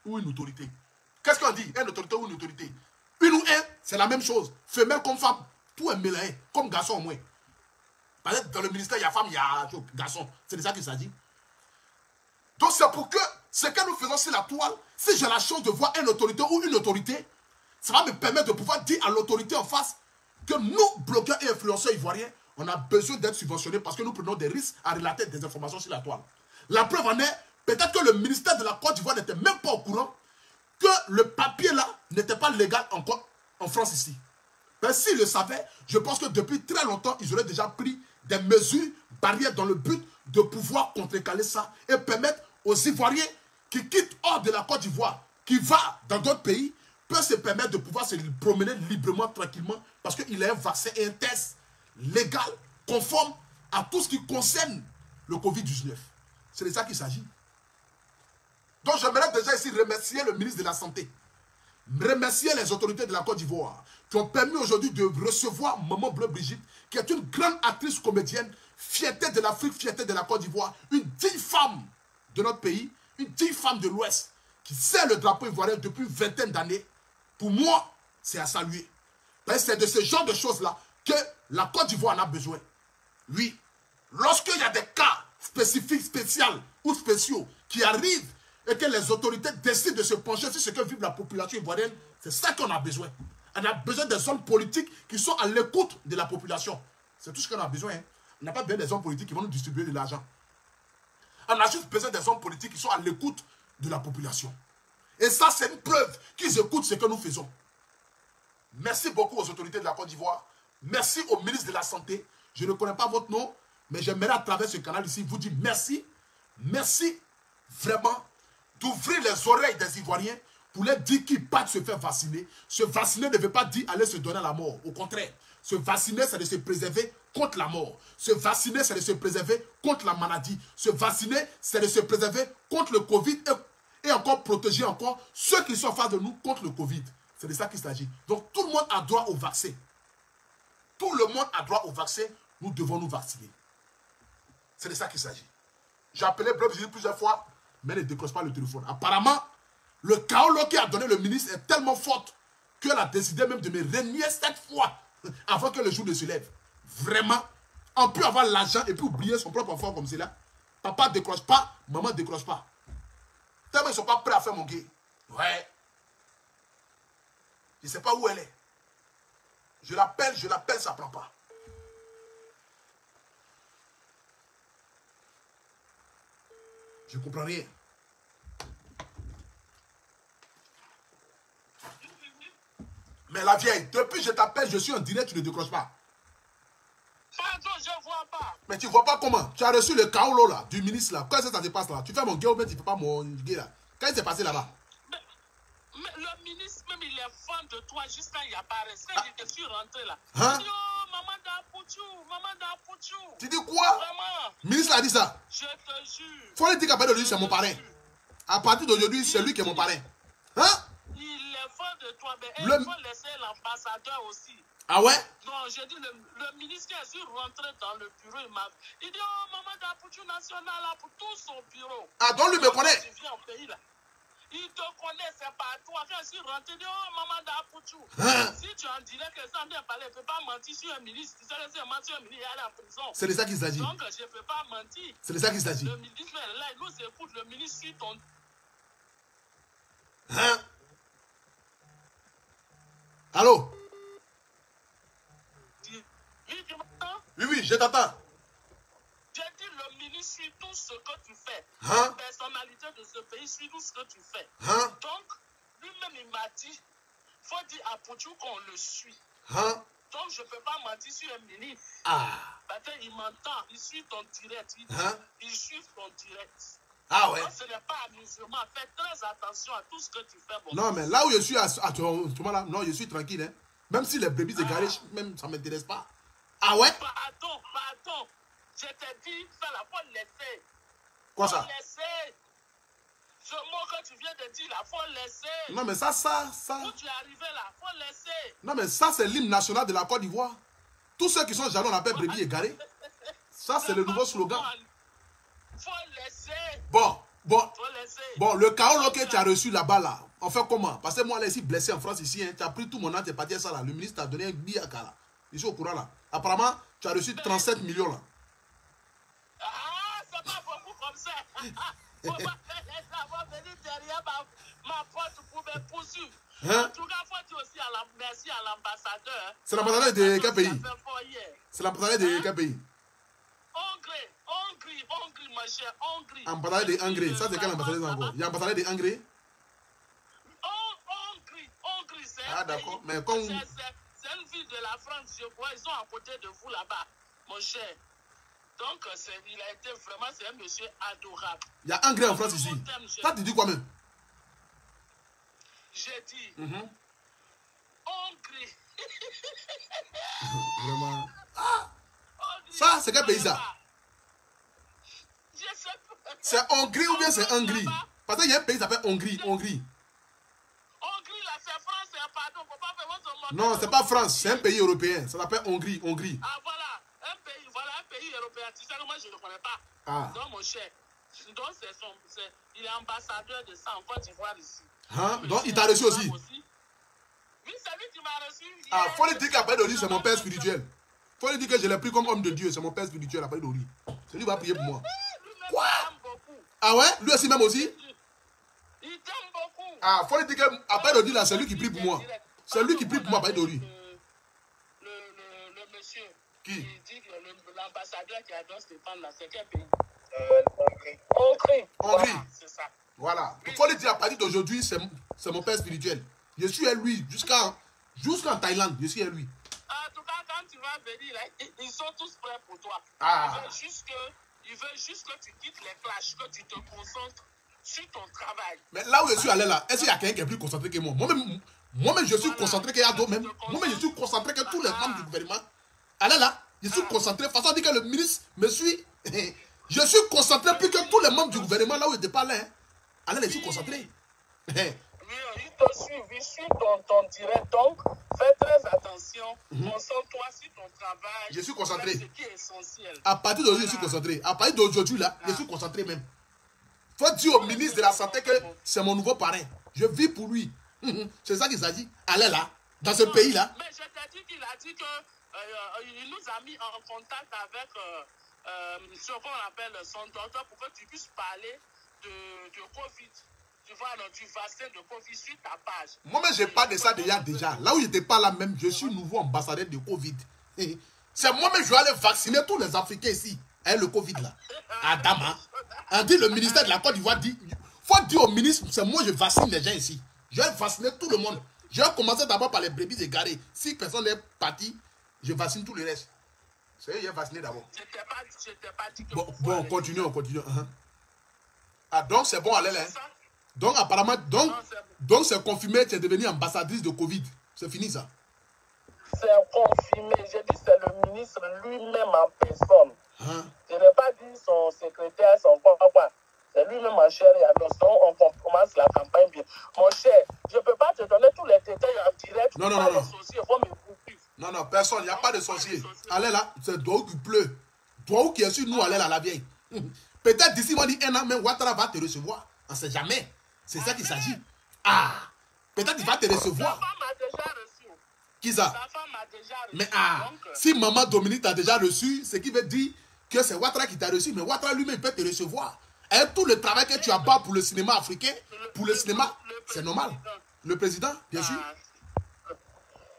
ou une autorité. Qu'est-ce qu'on dit? Une autorité ou une autorité? Une ou un, c'est la même chose. Femelle comme femme, tout est mélangé, comme garçon au moins. Parce que dans le ministère, il y a femme, il y a garçon. C'est de ça qu'il s'agit. Donc c'est pour que ce que nous faisons sur la toile, si j'ai la chance de voir une autorité ou une autorité, Ça va me permettre de pouvoir dire à l'autorité en face que nous, blogueurs et influenceurs ivoiriens, on a besoin d'être subventionnés parce que nous prenons des risques à relater des informations sur la toile. La preuve en est, peut-être que le ministère de la Côte d'Ivoire n'était même pas au courant que le papier là n'était pas légal encore en France ici. Mais s'ils le savaient, je pense que depuis très longtemps, ils auraient déjà pris des mesures barrières dans le but de pouvoir contrecarrer ça et permettre aux Ivoiriens qui quittent hors de la Côte d'Ivoire, qui vont dans d'autres pays, peuvent se permettre de pouvoir se promener librement, tranquillement, parce qu'il y a un vaccin et un test légal, conforme à tout ce qui concerne le Covid-19. C'est de ça qu'il s'agit. Donc j'aimerais déjà ici remercier le ministre de la Santé, remercier les autorités de la Côte d'Ivoire qui ont permis aujourd'hui de recevoir Maman Bleu Brigitte, qui est une grande actrice comédienne, fierté de l'Afrique, fierté de la Côte d'Ivoire, une digne femme de notre pays, une digne femme de l'Ouest, qui sert le drapeau ivoirien depuis une vingtaine d'années. Pour moi, c'est à saluer. C'est de ce genre de choses-là que la Côte d'Ivoire en a besoin. Oui, lorsqu'il y a des cas spécifiques, spéciaux ou spéciaux qui arrivent et que les autorités décident de se pencher sur ce que vit la population ivoirienne, c'est ça qu'on a besoin. On a besoin des hommes politiques qui sont à l'écoute de la population. C'est tout ce qu'on a besoin. Hein. On n'a pas besoin des hommes politiques qui vont nous distribuer de l'argent. On a juste besoin des hommes politiques qui sont à l'écoute de la population. Et ça, c'est une preuve qu'ils écoutent ce que nous faisons. Merci beaucoup aux autorités de la Côte d'Ivoire. Merci au ministre de la Santé. Je ne connais pas votre nom, mais j'aimerais à travers ce canal ici vous dire merci. Merci vraiment d'ouvrir les oreilles des Ivoiriens pour leur dire qu'ils partent se faire vacciner. Se vacciner ne veut pas dire aller se donner la mort. Au contraire, se vacciner, c'est de se préserver contre la mort. Se vacciner, c'est de se préserver contre la maladie. Se vacciner, c'est de se préserver contre le Covid et encore protéger encore ceux qui sont en face de nous contre le Covid. C'est de ça qu'il s'agit. Donc tout le monde a droit au vaccin. Tout le monde a droit au vaccin. Nous devons nous vacciner. C'est de ça qu'il s'agit. J'ai appelé Bleu Brigitte plusieurs fois, mais elle ne décroche pas le téléphone. Apparemment, le chaos qui a donné le ministre est tellement fort qu'elle a décidé même de me renier cette fois avant que le jour ne se lève. Vraiment, on peut avoir l'argent et puis oublier son propre enfant comme cela. Papa ne décroche pas, maman ne décroche pas. Tellement ils ne sont pas prêts à faire mon gay. Ouais. Je ne sais pas où elle est. Je l'appelle, ça ne prend pas. Je ne comprends rien. Mais la vieille, depuis que je t'appelle, je suis en direct, tu ne décroches pas. Pardon, je ne vois pas. Mais tu ne vois pas comment? Tu as reçu le kaolo là, du ministre là. Quand ça se passe là? Tu fais mon gay ou bien tu ne fais pas mon gay là? Quand il s'est passé là-bas? Mais le ministre, même il est fan de toi, juste quand il apparaît. Quand je suis rentré là. Hein? Il dit, oh, maman d'Apouchou. Tu dis quoi? Vraiment. Le ministre a dit ça. Je te jure. Faut lui dire qu'à partir d'aujourd'hui, c'est mon parrain. À partir d'aujourd'hui, c'est lui qui est mon parrain. Hein? Il est fan de toi, mais il faut laisser l'ambassadeur aussi. Ah ouais? Non, j'ai dit, le ministre est rentré dans le bureau, il dit, oh, maman d'Apouchou national là, pour tout son bureau. Ah, donc lui me connaît? Tu viens au pays là. Il te connaît, c'est pas toi. Quand je suis rentré, il dit, oh, maman d'Apouchou. Hein? Si tu en dirais que ça ne parler, il ne peut pas mentir sur un ministre. Si c'est mentir sur un ministre, il est allé en prison. C'est de ça qu'il s'agit. Donc, je ne peux pas mentir. C'est de ça qu'il s'agit. Le ministre, là, il nous écoute, le ministre suit ton... Hein? Allô? Oui, tu m'entends? Oui, je t'entends. J'ai dit, le ministre suit tout ce que tu fais. Hein? La personnalité de ce pays suit tout ce que tu fais. Hein? Donc, lui-même, il m'a dit, il faut dire à Pouchou qu'on le suit. Hein? Donc, je ne peux pas mentir sur un ministre. Ah. Parce qu'il m'entend, il suit ton direct. Hein? Il suit ton direct. Ah ouais? Donc, ce n'est pas amusement. Fais très attention à tout ce que tu fais. Bon. Non, mais là où je suis à ce moment-là, non, je suis tranquille. Hein? Même si les brebis égarées, même ça ne m'intéresse pas. Ah ouais? Pardon. Je t'ai dit, ça là, faut laisser. Quoi ça? Faut laisser. Ce mot que tu viens de dire là, faut laisser. Non, mais ça. Où tu es arrivé là, faut laisser. Non, mais ça, c'est l'hymne national de la Côte d'Ivoire. Tous ceux qui sont jaloux, on appelle brebis égarées. Ça, c'est le nouveau slogan. Faut laisser. Bon, Faut laisser. le chaos que tu as reçu là-bas, là, on fait comment? Parce que moi, là, ici, blessé en France, ici, hein, tu as pris tout mon nom, tu es parti à ça, là. Le ministre t'a donné un billet à là. Je suis au courant, là. Apparemment, tu as reçu 37 millions, là. Ah, c'est pas beaucoup comme ça. Faut pas faire les avoir venir derrière ma porte pour me poursuivre. Hein? En tout cas, il faut dire aussi merci à l'ambassadeur. C'est l'ambassadeur de quel pays? C'est l'ambassadeur de quel pays? Hongrie, mon cher, Hongrie. Ambassadeur de Hongrie. Ça, c'est quel ambassadeur encore? Il y a ambassadeur de Hongrie? Hongrie, c'est ah, d'accord. Mais comme... c'est une ville de la France, je crois. Ils sont à côté de vous là-bas, mon cher. Donc, il a été vraiment, c'est un monsieur adorable. Il y a Hongrie en France ici. Ça, tu dis quoi même? J'ai dit, Hongrie. Vraiment. Ah! Ça, c'est quel pays ça? Je sais pas. C'est Hongrie ou bien c'est Hongrie? Parce qu'il y a un pays qui s'appelle Hongrie. Hongrie, là, c'est France, pardon, faut pas faire votre monde. Non, c'est pas France, c'est un pays européen. Ça s'appelle Hongrie. Ah, voilà, un pays européen. Tu sais que moi, je ne le connais pas. Ah. Donc, mon cher, donc, il est ambassadeur de ça en Côte d'Ivoire ici. Hein? Donc, il t'a reçu aussi? Oui, c'est lui qui m'a reçu. Ah, faut lui dire qu'après de lui, c'est mon père spirituel. Faut lui dire que je l'ai pris comme homme de Dieu. C'est mon père spirituel après de lui. C'est lui qui va prier pour moi. Quoi? Ah ouais? Lui aussi même aussi? Il t'aime beaucoup. Ah, faut lui dire qu'après de lui, là, c'est lui qui prie pour moi. C'est lui qui prie pour moi après de lui. Le monsieur. Qui? Il dit que l'ambassadeur qui adore Stéphane, là, c'est quel pays? Hongrie. Voilà, c'est ça. Voilà. Il faut lui dire à partir d'aujourd'hui, c'est mon père spirituel. Je suis à lui jusqu'en Thaïlande. Je suis à lui. En tout cas, quand tu vas venir, là, ils sont tous prêts pour toi. Ah. Ils veulent juste que tu quittes les clashs, que tu te concentres sur ton travail. Mais là où je suis allé là, est-ce qu'il y a quelqu'un qui est plus concentré que moi? Moi-même, je suis concentré qu'il y a d'autres même. Moi-même, je suis concentré que tous les membres du gouvernement. Allez là, je suis concentré. De toute façon, on dit que le ministre me suit. Je suis concentré plus que tous les membres du gouvernement là où je n'étais pas là. Hein. Allez, je suis concentré. Oui, ils te suivent, ils suivent ton direct. Donc, fais très attention. Concentre-toi sur ton travail. Je suis concentré. C'est ce qui est essentiel. À partir d'aujourd'hui, je suis concentré. À partir d'aujourd'hui, là, je suis concentré même. Faut dire au ministre de la Santé que c'est mon nouveau parrain. Je vis pour lui. C'est ça qu'il s'agit. Allez là, dans ce pays-là. Mais je t'ai dit qu'il a dit qu'il nous a mis en contact avec ce qu'on appelle son docteur pour que tu puisses parler de Covid. Tu vois, du vaccin de Covid sur ta page. Moi-même, je parle de ça déjà. Là où je n'étais pas là même, je suis nouveau ambassadeur de Covid. C'est moi-même, je vais aller vacciner tous les Africains ici. Avec le Covid là. Adama. On dit le ministère de la Côte d'Ivoire dit, faut dire au ministre, c'est moi je vaccine les gens ici. Je vais vacciner tout le monde. Je vais commencer d'abord par les brebis égarées. Si personne n'est parti, je vaccine tout le reste. C'est eux qui ont vacciné d'abord. Je t'ai pas dit que Bon, continuons. Ah, donc c'est bon, allez là. Hein. Donc apparemment, donc c'est confirmé, tu es devenue ambassadrice de Covid. C'est fini ça. C'est confirmé. J'ai dit c'est le ministre lui-même en personne. Hein? Je n'ai pas dit son secrétaire, son quoi. C'est lui-même en chair et en os. On commence la campagne bien. Mon cher, je ne peux pas te donner tous les détails en direct. Non. Non, personne, il n'y a pas de sorcier. Allez là, c'est Douaou qui pleut. Douaou qui est sur nous, allez là, la vieille. Peut-être d'ici, moi, dit un an, même Ouattara va te recevoir. On ne sait jamais. C'est ça qu'il s'agit. Ah, peut-être qu'il va te recevoir. Sa femme a déjà reçu. Qui ça? Sa femme a déjà reçu. Mais si maman Dominique t'a déjà reçu, ce qui veut dire que c'est Ouattara qui t'a reçu. Mais Ouattara lui-même peut te recevoir. Et tout le travail que tu as bas pour le cinéma africain, pour le cinéma, c'est normal. Le président, bien sûr.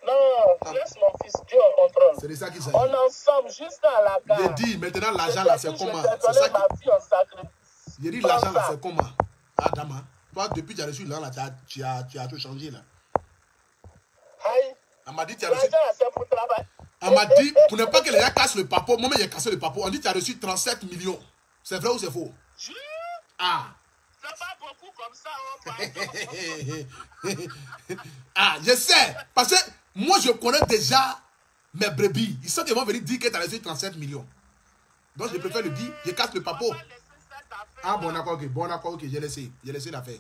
Non, laisse mon fils, Dieu au contrôle. C'est de ça qu'il s'agit. On est ensemble jusqu'à la gare. J'ai dit, maintenant l'argent là, c'est comment? C'est ça qui... J'ai dit, l'argent là, c'est comment? Ah, Dama, toi, depuis que tu as reçu l'argent là, tu as tout changé là. Elle m'a dit, tu as reçu... Elle m'a dit, pour ne pas que les gens cassent le papo, moi-même j'ai cassé le papo, on dit, tu as reçu 37 millions. C'est vrai ou c'est faux? Ah. C'est pas beaucoup comme ça, Ah, je sais. Parce que moi, je connais déjà mes brebis. Ils sont qu'ils vont venir dire que tu as reçu 37 millions. Donc, je préfère le dire, je casse le papo. Ah, bon, d'accord, ok. Bon, d'accord, ok. J'ai laissé l'affaire.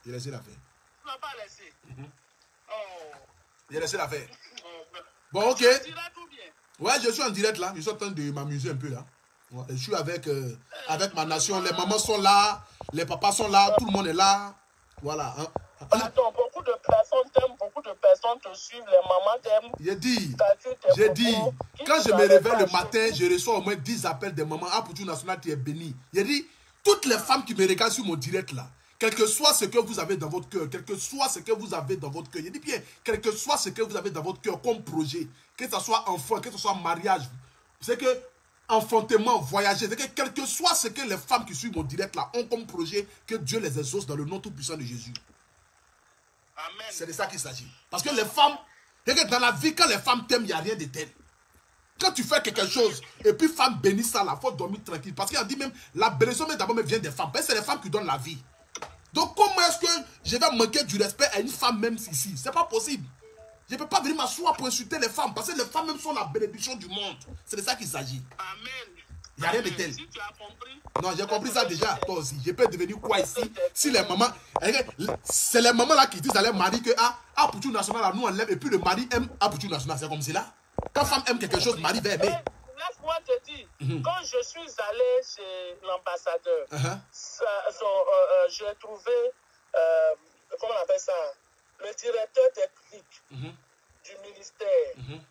Tu n'as pas laissé. J'ai laissé l'affaire. Bon, ok. Ouais, je suis en direct là. Je suis en train de m'amuser un peu là. Ouais, je suis avec ma nation. Les mamans sont là. Les papas sont là. Tout le monde est là. Voilà. Attends, beaucoup de personnes t'aiment. Beaucoup de personnes te suivent. Les mamans t'aiment. J'ai dit. Quand je me réveille le matin, je reçois au moins 10 appels des mamans. Ah, pour tout national, tu es béni. J'ai dit, toutes les femmes qui me regardent sur mon direct là, quel que soit ce que vous avez dans votre cœur, quel que soit ce que vous avez dans votre cœur, je dis bien, quel que soit ce que vous avez dans votre cœur comme projet, que ce soit enfant, que ce soit mariage, c'est que enfantement, voyager, c'est que quel que soit ce que les femmes qui suivent mon direct là ont comme projet, que Dieu les exauce dans le nom tout puissant de Jésus. Amen. C'est de ça qu'il s'agit. Parce que les femmes, c'est que dans la vie, quand les femmes t'aiment, il n'y a rien de tel. Quand tu fais quelque chose, et puis femme bénit ça, il faut dormir tranquille. Parce qu'on dit même, la bénédiction d'abord vient des femmes. Parce que c'est les femmes qui donnent la vie. Donc comment est-ce que je vais manquer du respect à une femme même ici? C'est pas possible. Je ne peux pas venir m'asseoir pour insulter les femmes. Parce que les femmes même sont la bénédiction du monde. C'est de ça qu'il s'agit. Amen. Il n'y a rien de tel. Si tu as compris. Non, j'ai compris ça déjà, toi aussi. Je peux devenir quoi ici? Si les mamans, c'est les mamans là qui disent à leur mari que Apoutou National, là, nous on l'aime, et puis le mari aime Apoutou National. C'est comme cela. Quand femme aime quelque chose, mari va aimer. Laisse-moi te dire, quand je suis allé chez l'ambassadeur, j'ai trouvé, comment on appelle ça, le directeur technique du ministère.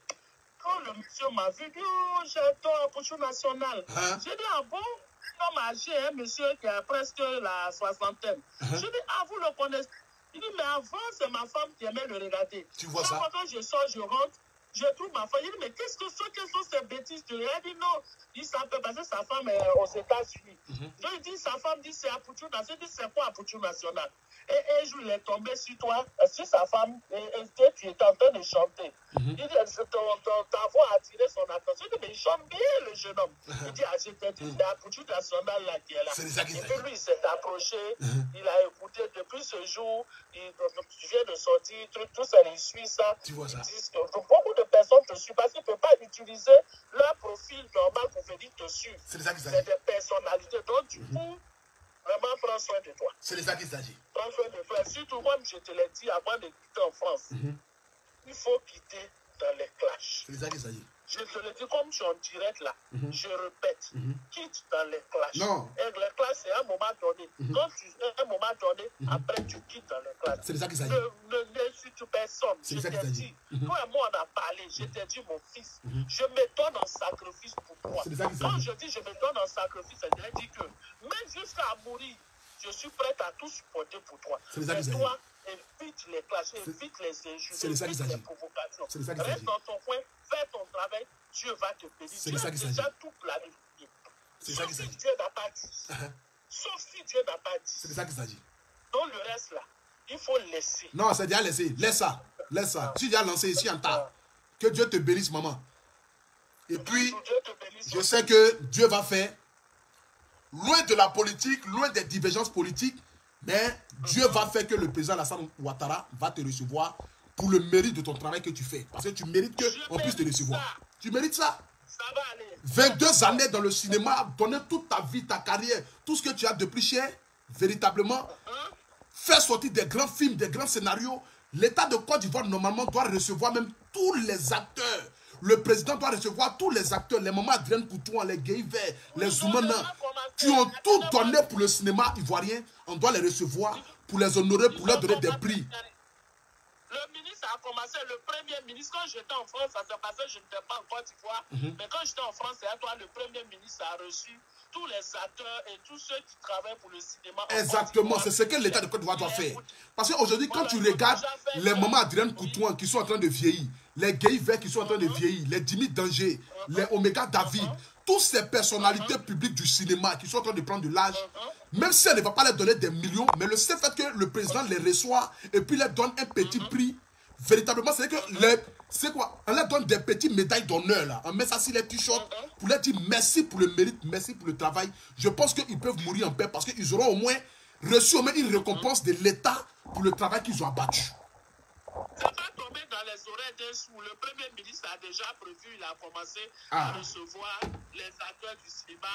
Quand le monsieur m'a vu, dit, oh, j'adore Apoutou National. J'ai dit, ah bon? Un homme âgé, un monsieur qui a presque la soixantaine. Je dis, ah, vous le connaissez? Il dit, mais avant, c'est ma femme qui aimait le regarder. Tu vois ça? Quand je sors, je rentre, je trouve ma femme. Il dit, mais qu'est-ce que quelles sont ces bêtises? Il dit, non. Il dit, ça peut passer, sa femme est aux États-Unis. Donc, il dit, sa femme dit, c'est Apoutou National. Il dit, c'est quoi Apoutou National? Et un jour, il est tombé sur toi, sur sa femme, et tu étais en train de chanter. Il dit, ta voix a attiré son attention. Il dit, mais il chante bien, le jeune homme. Il dit, je t'ai dit, c'est Apoutou National là qui est là. Et puis lui, il s'est approché, il a écouté depuis ce jour, tu viens de sortir, tout ça, il suit ça. Tu vois ça? Beaucoup de personnes te suivent parce qu'ils ne peuvent pas utiliser leur profil normal pour venir te suivre. C'est de ça qu'il s'agit. C'est des personnalités. Donc, du coup, vraiment, prends soin de toi. C'est de ça qu'il s'agit. Prends soin de toi. Surtout, comme je te l'ai dit avant de quitter en France, il faut quitter dans les clashs. C'est de ça qu'il s'agit. Je te le dis comme je suis en direct là. Je répète, quitte dans les clashs. Non. Et les clashs, c'est un moment donné. Quand tu un moment donné, après tu quittes dans les clashs. C'est de ça qu'il s'agit. N'insulte personne. C'est Je de ça qu'il t'ai s'agit. dit. Toi et moi, on a parlé. Je t'ai dit, mon fils, je me donne en sacrifice pour toi. C'est de ça qu'il Quand s'agit. je dis je me donne en sacrifice, c'est-à-dire que même jusqu'à mourir, je suis prêt à tout supporter pour toi. C'est de ça qu'il Mais s'agit. toi, évite les clashs, évite les injures, C'est de ça qu'il évite les s'agit. provocations. C'est de ça qu'il s'agit. Reste dans ton coin, fais ton travail, Dieu va te bénir. C'est de ça qu'il s'agit. Dieu a déjà tout planifié. C'est de ça Sauf qu'il si s'agit. Dieu n'a pas dit. Sauf si Dieu n'a pas C'est dit. de ça qu'il s'agit. Donc le reste là, il faut laisser. Non, c'est déjà laissé. Laisse ça. Laisse ça. Tu as lancé ici en tas. Que Dieu te bénisse, maman. Et puis, Dieu te bénisse. je sais que Dieu va faire, loin de la politique, loin des divergences politiques, mais Dieu va faire que le président Alassane Ouattara va te recevoir pour le mérite de ton travail que tu fais. Parce que tu mérites qu'on puisse te recevoir. ça. Tu mérites ça. Ça va aller. 22 années dans le cinéma, donner toute ta vie, ta carrière, tout ce que tu as de plus cher, véritablement, faire sortir des grands films, des grands scénarios. L'État de Côte d'Ivoire, normalement, doit recevoir même tous les acteurs. Le président doit recevoir tous les acteurs, les mamans Adrienne Koutouan, les Guy Vert, les Zoumana, qui ont tout donné pour le cinéma ivoirien. On doit les recevoir pour les honorer, pour leur donner des prix. Le ministre a commencé, le premier ministre, quand j'étais en France, ça s'est passé, je n'étais pas en Côte d'Ivoire, mais quand j'étais en France, c'est à toi, le premier ministre a reçu tous les acteurs et tous ceux qui travaillent pour le cinéma. Exactement, c'est ce que l'État de Côte d'Ivoire doit faire. Parce qu'aujourd'hui, quand tu regardes les mamans Adrienne Koutouan qui sont en train de vieillir, les Guy Vert qui sont en train de vieillir, les Jimmy Danger, les Omega David, toutes ces personnalités publiques du cinéma qui sont en train de prendre de l'âge, même si elle ne va pas leur donner des millions, mais le seul fait que le président les reçoit et puis leur donne un petit prix, véritablement, c'est que c'est quoi? On leur donne des petites médailles d'honneur là. On met ça sur les t-shirts pour leur dire merci pour le mérite, merci pour le travail. Je pense qu'ils peuvent mourir en paix parce qu'ils auront au moins reçu au moins une récompense de l'État pour le travail qu'ils ont abattu. Ça va tomber dans les oreilles d'un sourd. Le premier ministre a déjà prévu, il a commencé à recevoir les acteurs du cinéma.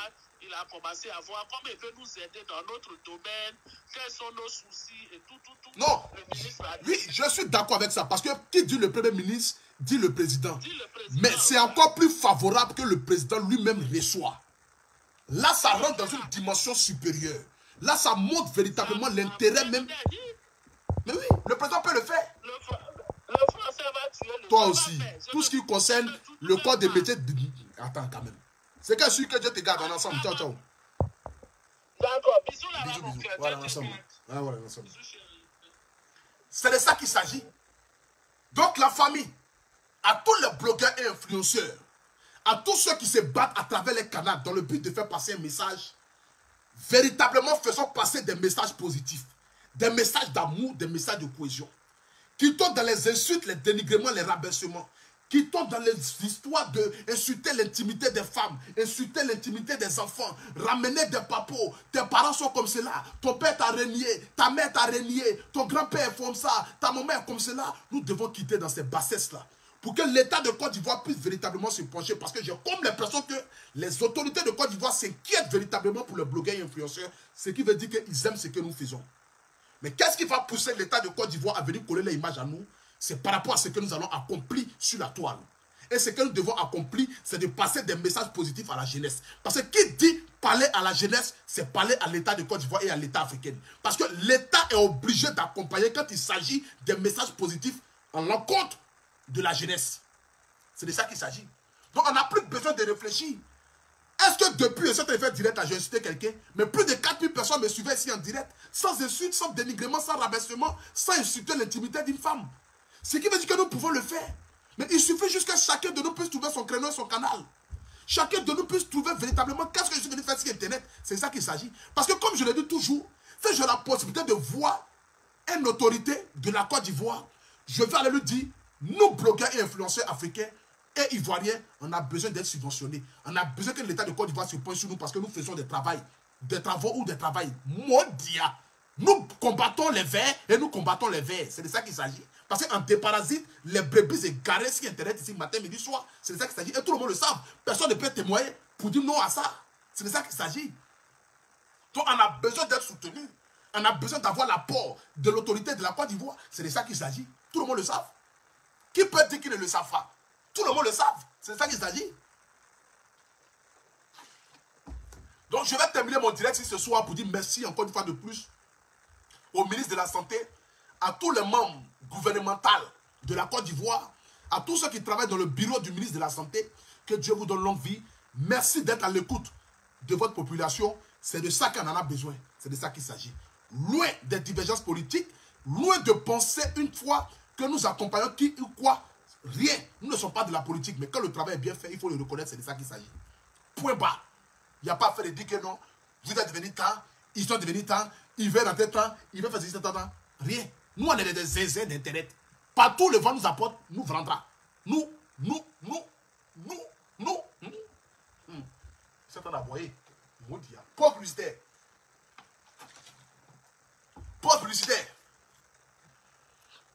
Il a commencé à voir comment il veut nous aider dans notre domaine, quels sont nos soucis et tout. Non, Le ministre a dit, oui, je suis d'accord avec ça parce que qui dit le premier ministre, dit le président. dit le président, Mais c'est encore plus favorable que le président lui-même reçoit. Là, ça rentre dans une dimension supérieure. Là, ça montre véritablement l'intérêt même. Mais oui, le président peut le faire. le français va tuer le Toi ça va aussi, faire. tout ce qui concerne le corps des métiers. Attends, quand même. C'est qu'à celui que Dieu te garde en ensemble. Ciao, ciao. D'accord, bisous là-bas, Bisous, mon bisous. cœur. Voilà, ensemble. Ah, voilà, ensemble. Bisous, chérie. C'est de ça qu'il s'agit. Donc la famille, à tous les blogueurs et influenceurs, à tous ceux qui se battent à travers les canaux dans le but de faire passer un message, véritablement faisons passer des messages positifs, des messages d'amour, des messages de cohésion. Quittons dans les insultes, les dénigrements, les rabaissements. Quittons dans les histoires d'insulter l'intimité des femmes, insulter l'intimité des enfants, ramener des papos. Tes parents sont comme cela, ton père t'a renié, ta mère t'a renié, ton grand-père est comme ça, ta maman est comme cela. Nous devons quitter dans ces bassesses-là pour que l'État de Côte d'Ivoire puisse véritablement se pencher. Parce que j'ai comme l'impression que les autorités de Côte d'Ivoire s'inquiètent véritablement pour les blogueurs et influenceurs, ce qui veut dire qu'ils aiment ce que nous faisons. Mais qu'est-ce qui va pousser l'État de Côte d'Ivoire à venir coller l'image à nous? C'est par rapport à ce que nous allons accomplir sur la toile. Et ce que nous devons accomplir, c'est de passer des messages positifs à la jeunesse. Parce que qui dit parler à la jeunesse, c'est parler à l'État de Côte d'Ivoire et à l'État africain. Parce que l'État est obligé d'accompagner quand il s'agit des messages positifs en l'encontre de la jeunesse. C'est de ça qu'il s'agit. Donc on n'a plus besoin de réfléchir. Est-ce que depuis cette effet direct, j'ai insulté quelqu'un, mais plus de 4000 personnes me suivaient ici en direct, sans insulte, sans dénigrement, sans rabaissement, sans insulter l'intimité d'une femme. Ce qui veut dire que nous pouvons le faire. Mais il suffit juste que chacun de nous puisse trouver son créneau et son canal. Chacun de nous puisse trouver véritablement qu'est-ce que je suis venu faire sur Internet. C'est ça qu'il s'agit. Parce que comme je le dis toujours, si j'ai la possibilité de voir une autorité de la Côte d'Ivoire, je vais aller lui dire, nous blogueurs et influenceurs africains et ivoiriens, on a besoin d'être subventionnés. On a besoin que l'État de Côte d'Ivoire se pointe sur nous parce que nous faisons des travaux ou des travails mondiaux. Nous combattons les verts et nous combattons les verts. C'est de ça qu'il s'agit. Parce qu'en déparasite, les brebis égarées sur Internet ici matin, midi, soir. C'est de ça qu'il s'agit. Et tout le monde le sait. Personne ne peut témoigner pour dire non à ça. C'est de ça qu'il s'agit. Donc on a besoin d'être soutenu. On a besoin d'avoir l'apport de l'autorité de la Côte d'Ivoire. C'est de ça qu'il s'agit. Tout le monde le sait. Qui peut dire qu'il ne le savent pas? Tout le monde le sait. C'est de ça qu'il s'agit. Donc je vais terminer mon direct ici ce soir pour dire merci encore une fois de plus au ministre de la Santé, à tous les membres gouvernementaux de la Côte d'Ivoire, à tous ceux qui travaillent dans le bureau du ministre de la Santé, que Dieu vous donne longue vie. Merci d'être à l'écoute de votre population. C'est de ça qu'on en a besoin. C'est de ça qu'il s'agit. Loin des divergences politiques, loin de penser une fois que nous accompagnons qui ou quoi, rien. Nous ne sommes pas de la politique, mais quand le travail est bien fait, il faut le reconnaître, c'est de ça qu'il s'agit. Point barre. Il n'y a pas à faire de dire que non, vous êtes devenus tant, ils sont devenus tant, ils veulent rentrer tant, ils veulent faire tant. Rien. Nous, on est des zézés d'Internet. Partout le vent nous apporte, nous vendra. Nous. C'est un aboyé. Pauvre publicitaire. Pauvre publicitaire.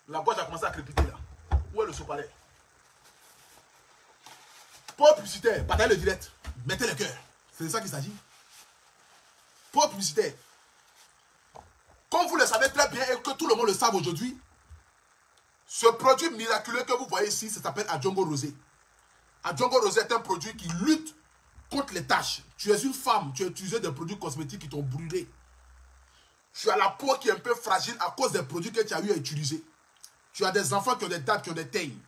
La boîte a commencé à crépiter là. Où est le sous-palais? Pauvre publicitaire. Bataille le direct. Mettez le cœur. C'est de ça qu'il s'agit. Pauvre publicitaire. Comme vous le savez très bien et que tout le monde le sait aujourd'hui, ce produit miraculeux que vous voyez ici, ça s'appelle Adjongo Rosé. Adjongo Rosé est un produit qui lutte contre les taches. Tu es une femme, tu as utilisé des produits cosmétiques qui t'ont brûlé. Tu as la peau qui est un peu fragile à cause des produits que tu as eu à utiliser. Tu as des enfants qui ont des dates, qui ont des teignes.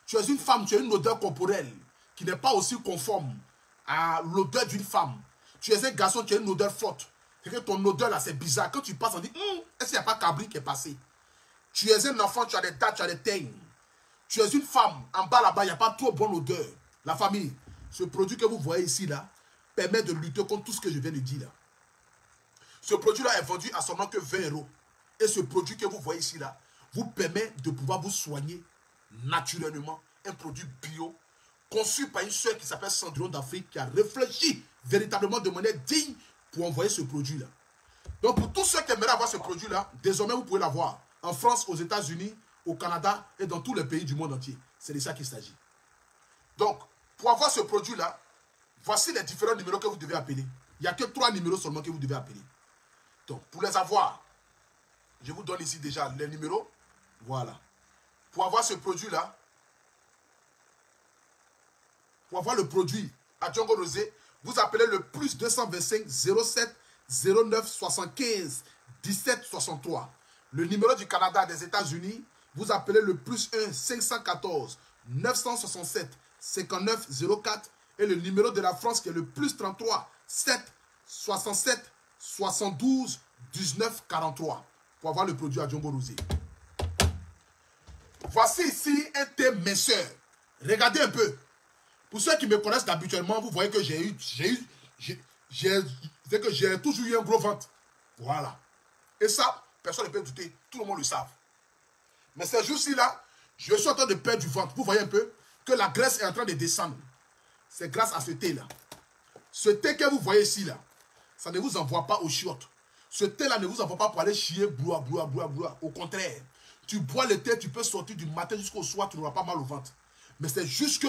Tu es une femme, tu as une odeur corporelle qui n'est pas aussi conforme à l'odeur d'une femme. Tu es un garçon qui a une odeur forte. C'est que ton odeur là c'est bizarre. Quand tu passes on dit, est-ce qu'il n'y a pas Cabri qui est passé? Tu es un enfant, tu as des dates, tu as des teignes. Tu es une femme, en bas là-bas, il n'y a pas trop bonne odeur. La famille, ce produit que vous voyez ici là, permet de lutter contre tout ce que je viens de dire là. Ce produit là est vendu à seulement que 20 €. Et ce produit que vous voyez ici là, vous permet de pouvoir vous soigner naturellement. Un produit bio, conçu par une soeur qui s'appelle Cendrillon d'Afrique, qui a réfléchi véritablement de manière digne pour envoyer ce produit-là. Donc, pour tous ceux qui aimeraient avoir ce produit-là, désormais, vous pouvez l'avoir en France, aux États-Unis, au Canada et dans tous les pays du monde entier. C'est de ça qu'il s'agit. Donc, pour avoir ce produit-là, voici les différents numéros que vous devez appeler. Il n'y a que 3 numéros seulement que vous devez appeler. Donc, pour les avoir, je vous donne ici déjà les numéros. Voilà. Pour avoir ce produit-là, pour avoir le produit Adjongo Rosé, vous appelez le plus 225 07 09 75 17 63. Le numéro du Canada, des États-Unis, vous appelez le plus 1 514 967 59 04. Et le numéro de la France qui est le plus 33 7 67 72 19 43 pour avoir le produit à Jumbo Rosé. Voici ici un thé minceur. Regardez un peu. Pour ceux qui me connaissent habituellement, vous voyez que j'ai toujours eu un gros ventre. Voilà. Et ça, personne ne peut douter. Tout le monde le savent. Mais ces jours-ci là, je suis en train de perdre du ventre. Vous voyez un peu que la graisse est en train de descendre. C'est grâce à ce thé là. Ce thé que vous voyez ici là, ça ne vous envoie pas au chiottes. Ce thé là ne vous envoie pas pour aller chier, bloua. Au contraire, tu bois le thé, tu peux sortir du matin jusqu'au soir, tu n'auras pas mal au ventre. Mais c'est juste que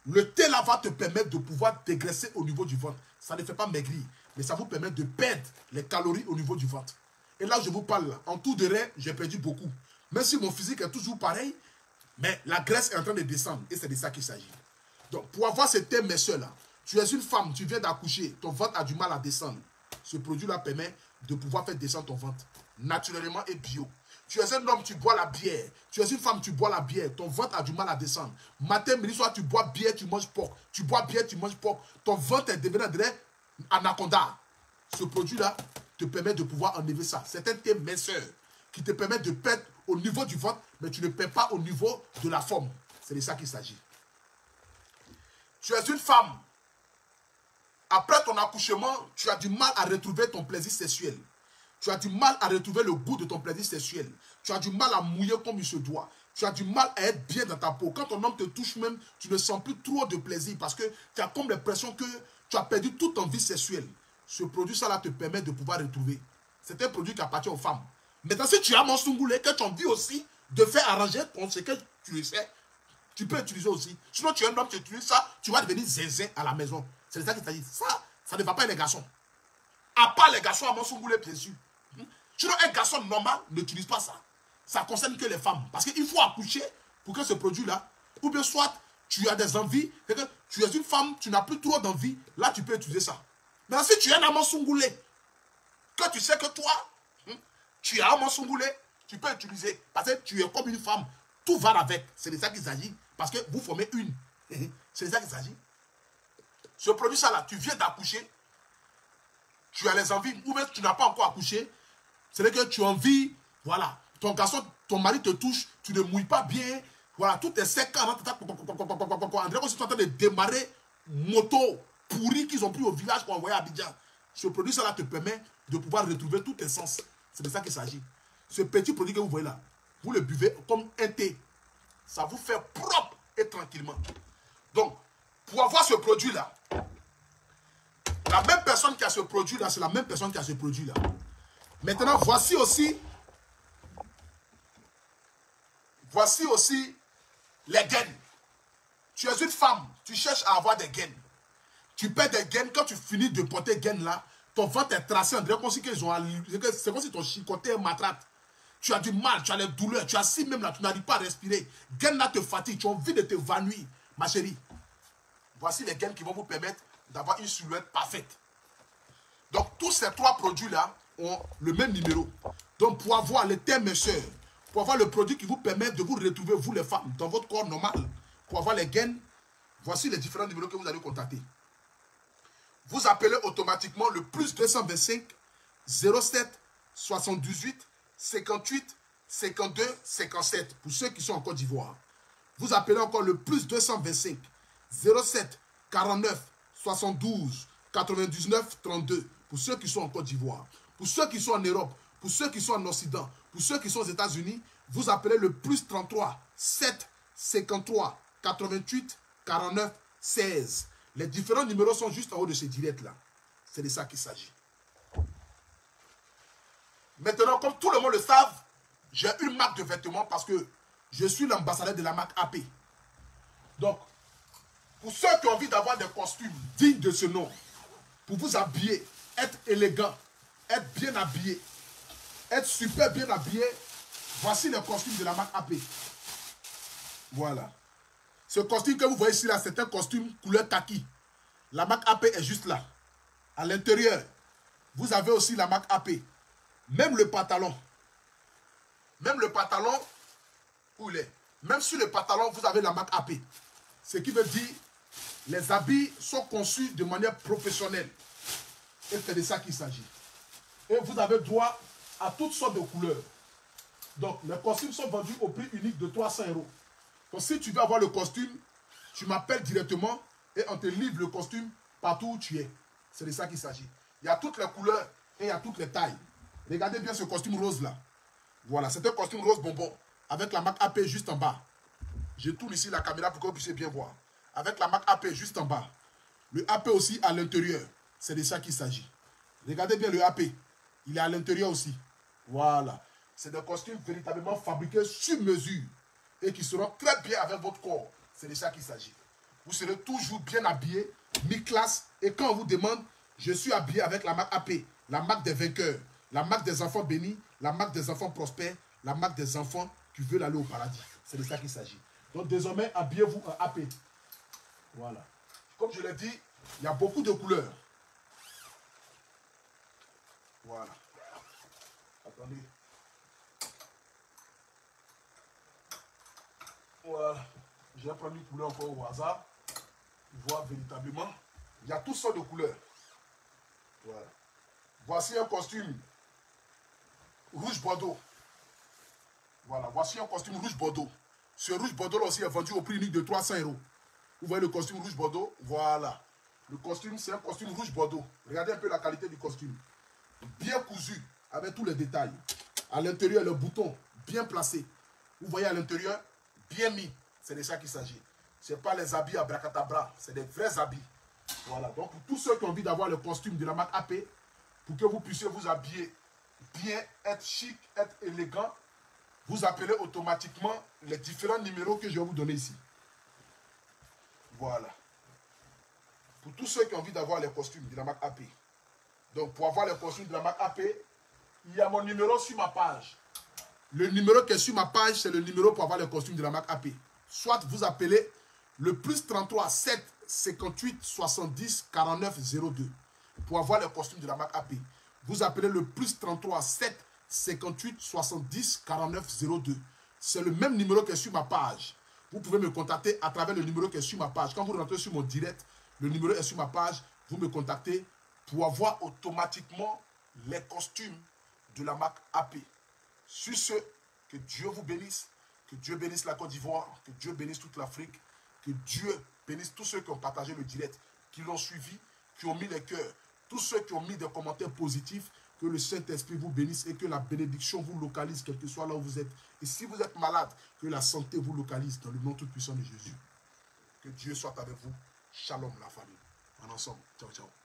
le thé là va te permettre de pouvoir dégraisser au niveau du ventre. Ça ne fait pas maigrir, mais ça vous permet de perdre les calories au niveau du ventre. Et là, je vous parle là, en tout de raie, j'ai perdu beaucoup. Même si mon physique est toujours pareil, mais la graisse est en train de descendre. Et c'est de ça qu'il s'agit. Donc, pour avoir ce thé minceur là, tu es une femme, tu viens d'accoucher, ton ventre a du mal à descendre. Ce produit-là permet de pouvoir faire descendre ton ventre naturellement et bio. Tu es un homme, tu bois la bière. Tu es une femme, tu bois la bière. Ton ventre a du mal à descendre. Matin, midi, soir, tu bois bière, tu manges porc. Tu bois bière, tu manges porc. Ton ventre est devenu anaconda. Ce produit-là te permet de pouvoir enlever ça. C'est un thé minceur qui te permet de perdre au niveau du ventre, mais tu ne perds pas au niveau de la forme. C'est de ça qu'il s'agit. Tu es une femme. Après ton accouchement, tu as du mal à retrouver ton plaisir sexuel. Tu as du mal à retrouver le goût de ton plaisir sexuel. Tu as du mal à mouiller comme il se doit. Tu as du mal à être bien dans ta peau. Quand ton homme te touche même, tu ne sens plus trop de plaisir parce que tu as comme l'impression que tu as perdu toute envie sexuelle. Ce produit, ça là, te permet de pouvoir retrouver. C'est un produit qui appartient aux femmes. Maintenant, si tu as mon sungoulé, que tu as envie aussi de faire arranger ton ce que tu le sais, tu peux utiliser aussi. Sinon, tu es un homme, tu utilises ça, tu vas devenir zinzin à la maison. C'est ça qu'il s'agit. Ça ne va pas les garçons. À part les garçons à mon sungoulé, bien sûr. Sinon, un garçon normal n'utilise pas ça. Ça concerne que les femmes. Parce qu'il faut accoucher pour que ce produit-là, ou bien soit tu as des envies, que tu es une femme, tu n'as plus trop d'envie, là tu peux utiliser ça. Mais si tu es un amant sungoulé, que tu sais que toi, tu es un amant sungoulé, tu peux utiliser. Parce que tu es comme une femme, tout va avec. C'est de ça qu'il s'agit. Parce que vous formez une. C'est de ça qu'il s'agit. Ce produit-ça là, tu viens d'accoucher, tu as les envies, ou même tu n'as pas encore accouché, c'est que tu as envie, voilà, ton garçon, ton mari te touche, tu ne mouilles pas bien, voilà, tout est sec, on dirait que sont en train de démarrer moto pourri qu'ils ont pris au village pour envoyer à Abidjan. Ce produit, ça là, te permet de pouvoir retrouver tous tes sens. C'est de ça qu'il s'agit. Ce petit produit que vous voyez là, vous le buvez comme un thé. Ça vous fait propre et tranquillement. Donc, pour avoir ce produit-là, la même personne qui a ce produit-là, c'est la même personne qui a ce produit-là. Maintenant, voici aussi les gaines. Tu es une femme, tu cherches à avoir des gaines. Tu perds des gaines, quand tu finis de porter gaines là, ton ventre est tracé, on dirait comme si c'est comme si ton chicoté est matraque. Tu as du mal, tu as les douleurs, tu as si même là, tu n'arrives pas à respirer. Gaines là te fatigue, tu as envie de t'évanouir, ma chérie. Voici les gaines qui vont vous permettre d'avoir une silhouette parfaite. Donc, tous ces trois produits-là ont le même numéro. Donc, pour avoir le thé minceur, pour avoir le produit qui vous permet de vous retrouver, vous les femmes, dans votre corps normal, pour avoir les gaines, voici les différents numéros que vous allez contacter. Vous appelez automatiquement le plus 225 07 78 58 52 57 pour ceux qui sont en Côte d'Ivoire. Vous appelez encore le plus 225 07 49 72 99 32 pour ceux qui sont en Côte d'Ivoire. Pour ceux qui sont en Europe, pour ceux qui sont en Occident, pour ceux qui sont aux États-Unis, vous appelez le plus 33 7 53 88 49 16. Les différents numéros sont juste en haut de ce direct-là. C'est de ça qu'il s'agit. Maintenant, comme tout le monde le savent, j'ai une marque de vêtements parce que je suis l'ambassadeur de la marque AP. Donc, pour ceux qui ont envie d'avoir des costumes dignes de ce nom, pour vous habiller, être élégant, être bien habillé, être super bien habillé, voici les costumes de la marque AP. Voilà. Ce costume que vous voyez ici, là, c'est un costume couleur kaki. La marque AP est juste là. À l'intérieur, vous avez aussi la marque AP. Même le pantalon. Même le pantalon, où il est? Même sur le pantalon, vous avez la marque AP. Ce qui veut dire, les habits sont conçus de manière professionnelle. Et c'est de ça qu'il s'agit. Et vous avez droit à toutes sortes de couleurs. Donc, les costumes sont vendus au prix unique de 300 €. Donc, si tu veux avoir le costume, tu m'appelles directement et on te livre le costume partout où tu es. C'est de ça qu'il s'agit. Il y a toutes les couleurs et il y a toutes les tailles. Regardez bien ce costume rose là. Voilà, c'est un costume rose bonbon avec la marque AP juste en bas. Je tourne ici la caméra pour que vous puissiez bien voir. Avec la marque AP juste en bas. Le AP aussi à l'intérieur. C'est de ça qu'il s'agit. Regardez bien le AP. Il est à l'intérieur aussi. Voilà. C'est des costumes véritablement fabriqués sur mesure et qui seront très bien avec votre corps. C'est de ça qu'il s'agit. Vous serez toujours bien habillé, mi-classe. Et quand on vous demande, je suis habillé avec la marque AP, la marque des vainqueurs, la marque des enfants bénis, la marque des enfants prospères, la marque des enfants qui veulent aller au paradis. C'est de ça qu'il s'agit. Donc désormais, habillez-vous en AP. Voilà. Comme je l'ai dit, il y a beaucoup de couleurs. Voilà. Attendez. Voilà. J'ai pris une couleur encore au hasard. Voir véritablement. Il y a toutes sortes de couleurs. Voilà. Voici un costume rouge bordeaux. Voilà. Voici un costume rouge bordeaux. Ce rouge bordeaux là aussi est vendu au prix unique de 300 €. Vous voyez le costume rouge bordeaux? Voilà. Le costume, c'est un costume rouge bordeaux. Regardez un peu la qualité du costume. Bien cousu, avec tous les détails. À l'intérieur, le bouton bien placé. Vous voyez à l'intérieur, bien mis. C'est de ça qu'il s'agit. Ce n'est pas les habits à bracadabra, c'est des vrais habits. Voilà. Donc, pour tous ceux qui ont envie d'avoir le costume de la marque AP, pour que vous puissiez vous habiller bien, être chic, être élégant, vous appelez automatiquement les différents numéros que je vais vous donner ici. Voilà. Pour tous ceux qui ont envie d'avoir les costumes de la marque AP. Donc, pour avoir les costumes de la marque AP, il y a mon numéro sur ma page. Le numéro qui est sur ma page, c'est le numéro pour avoir les costumes de la marque AP. Soit vous appelez le plus 33 7 58 70 49 02 pour avoir les costumes de la marque AP. Vous appelez le plus 33 7 58 70 49 02. C'est le même numéro qui est sur ma page. Vous pouvez me contacter à travers le numéro qui est sur ma page. Quand vous rentrez sur mon direct, le numéro est sur ma page. Vous me contactez pour avoir automatiquement les costumes de la marque AP. Sur ce, que Dieu vous bénisse, que Dieu bénisse la Côte d'Ivoire, que Dieu bénisse toute l'Afrique, que Dieu bénisse tous ceux qui ont partagé le direct, qui l'ont suivi, qui ont mis les cœurs, tous ceux qui ont mis des commentaires positifs, que le Saint-Esprit vous bénisse et que la bénédiction vous localise, quel que soit là où vous êtes. Et si vous êtes malade, que la santé vous localise dans le nom tout puissant de Jésus. Que Dieu soit avec vous. Shalom la famille. En ensemble. Ciao, ciao.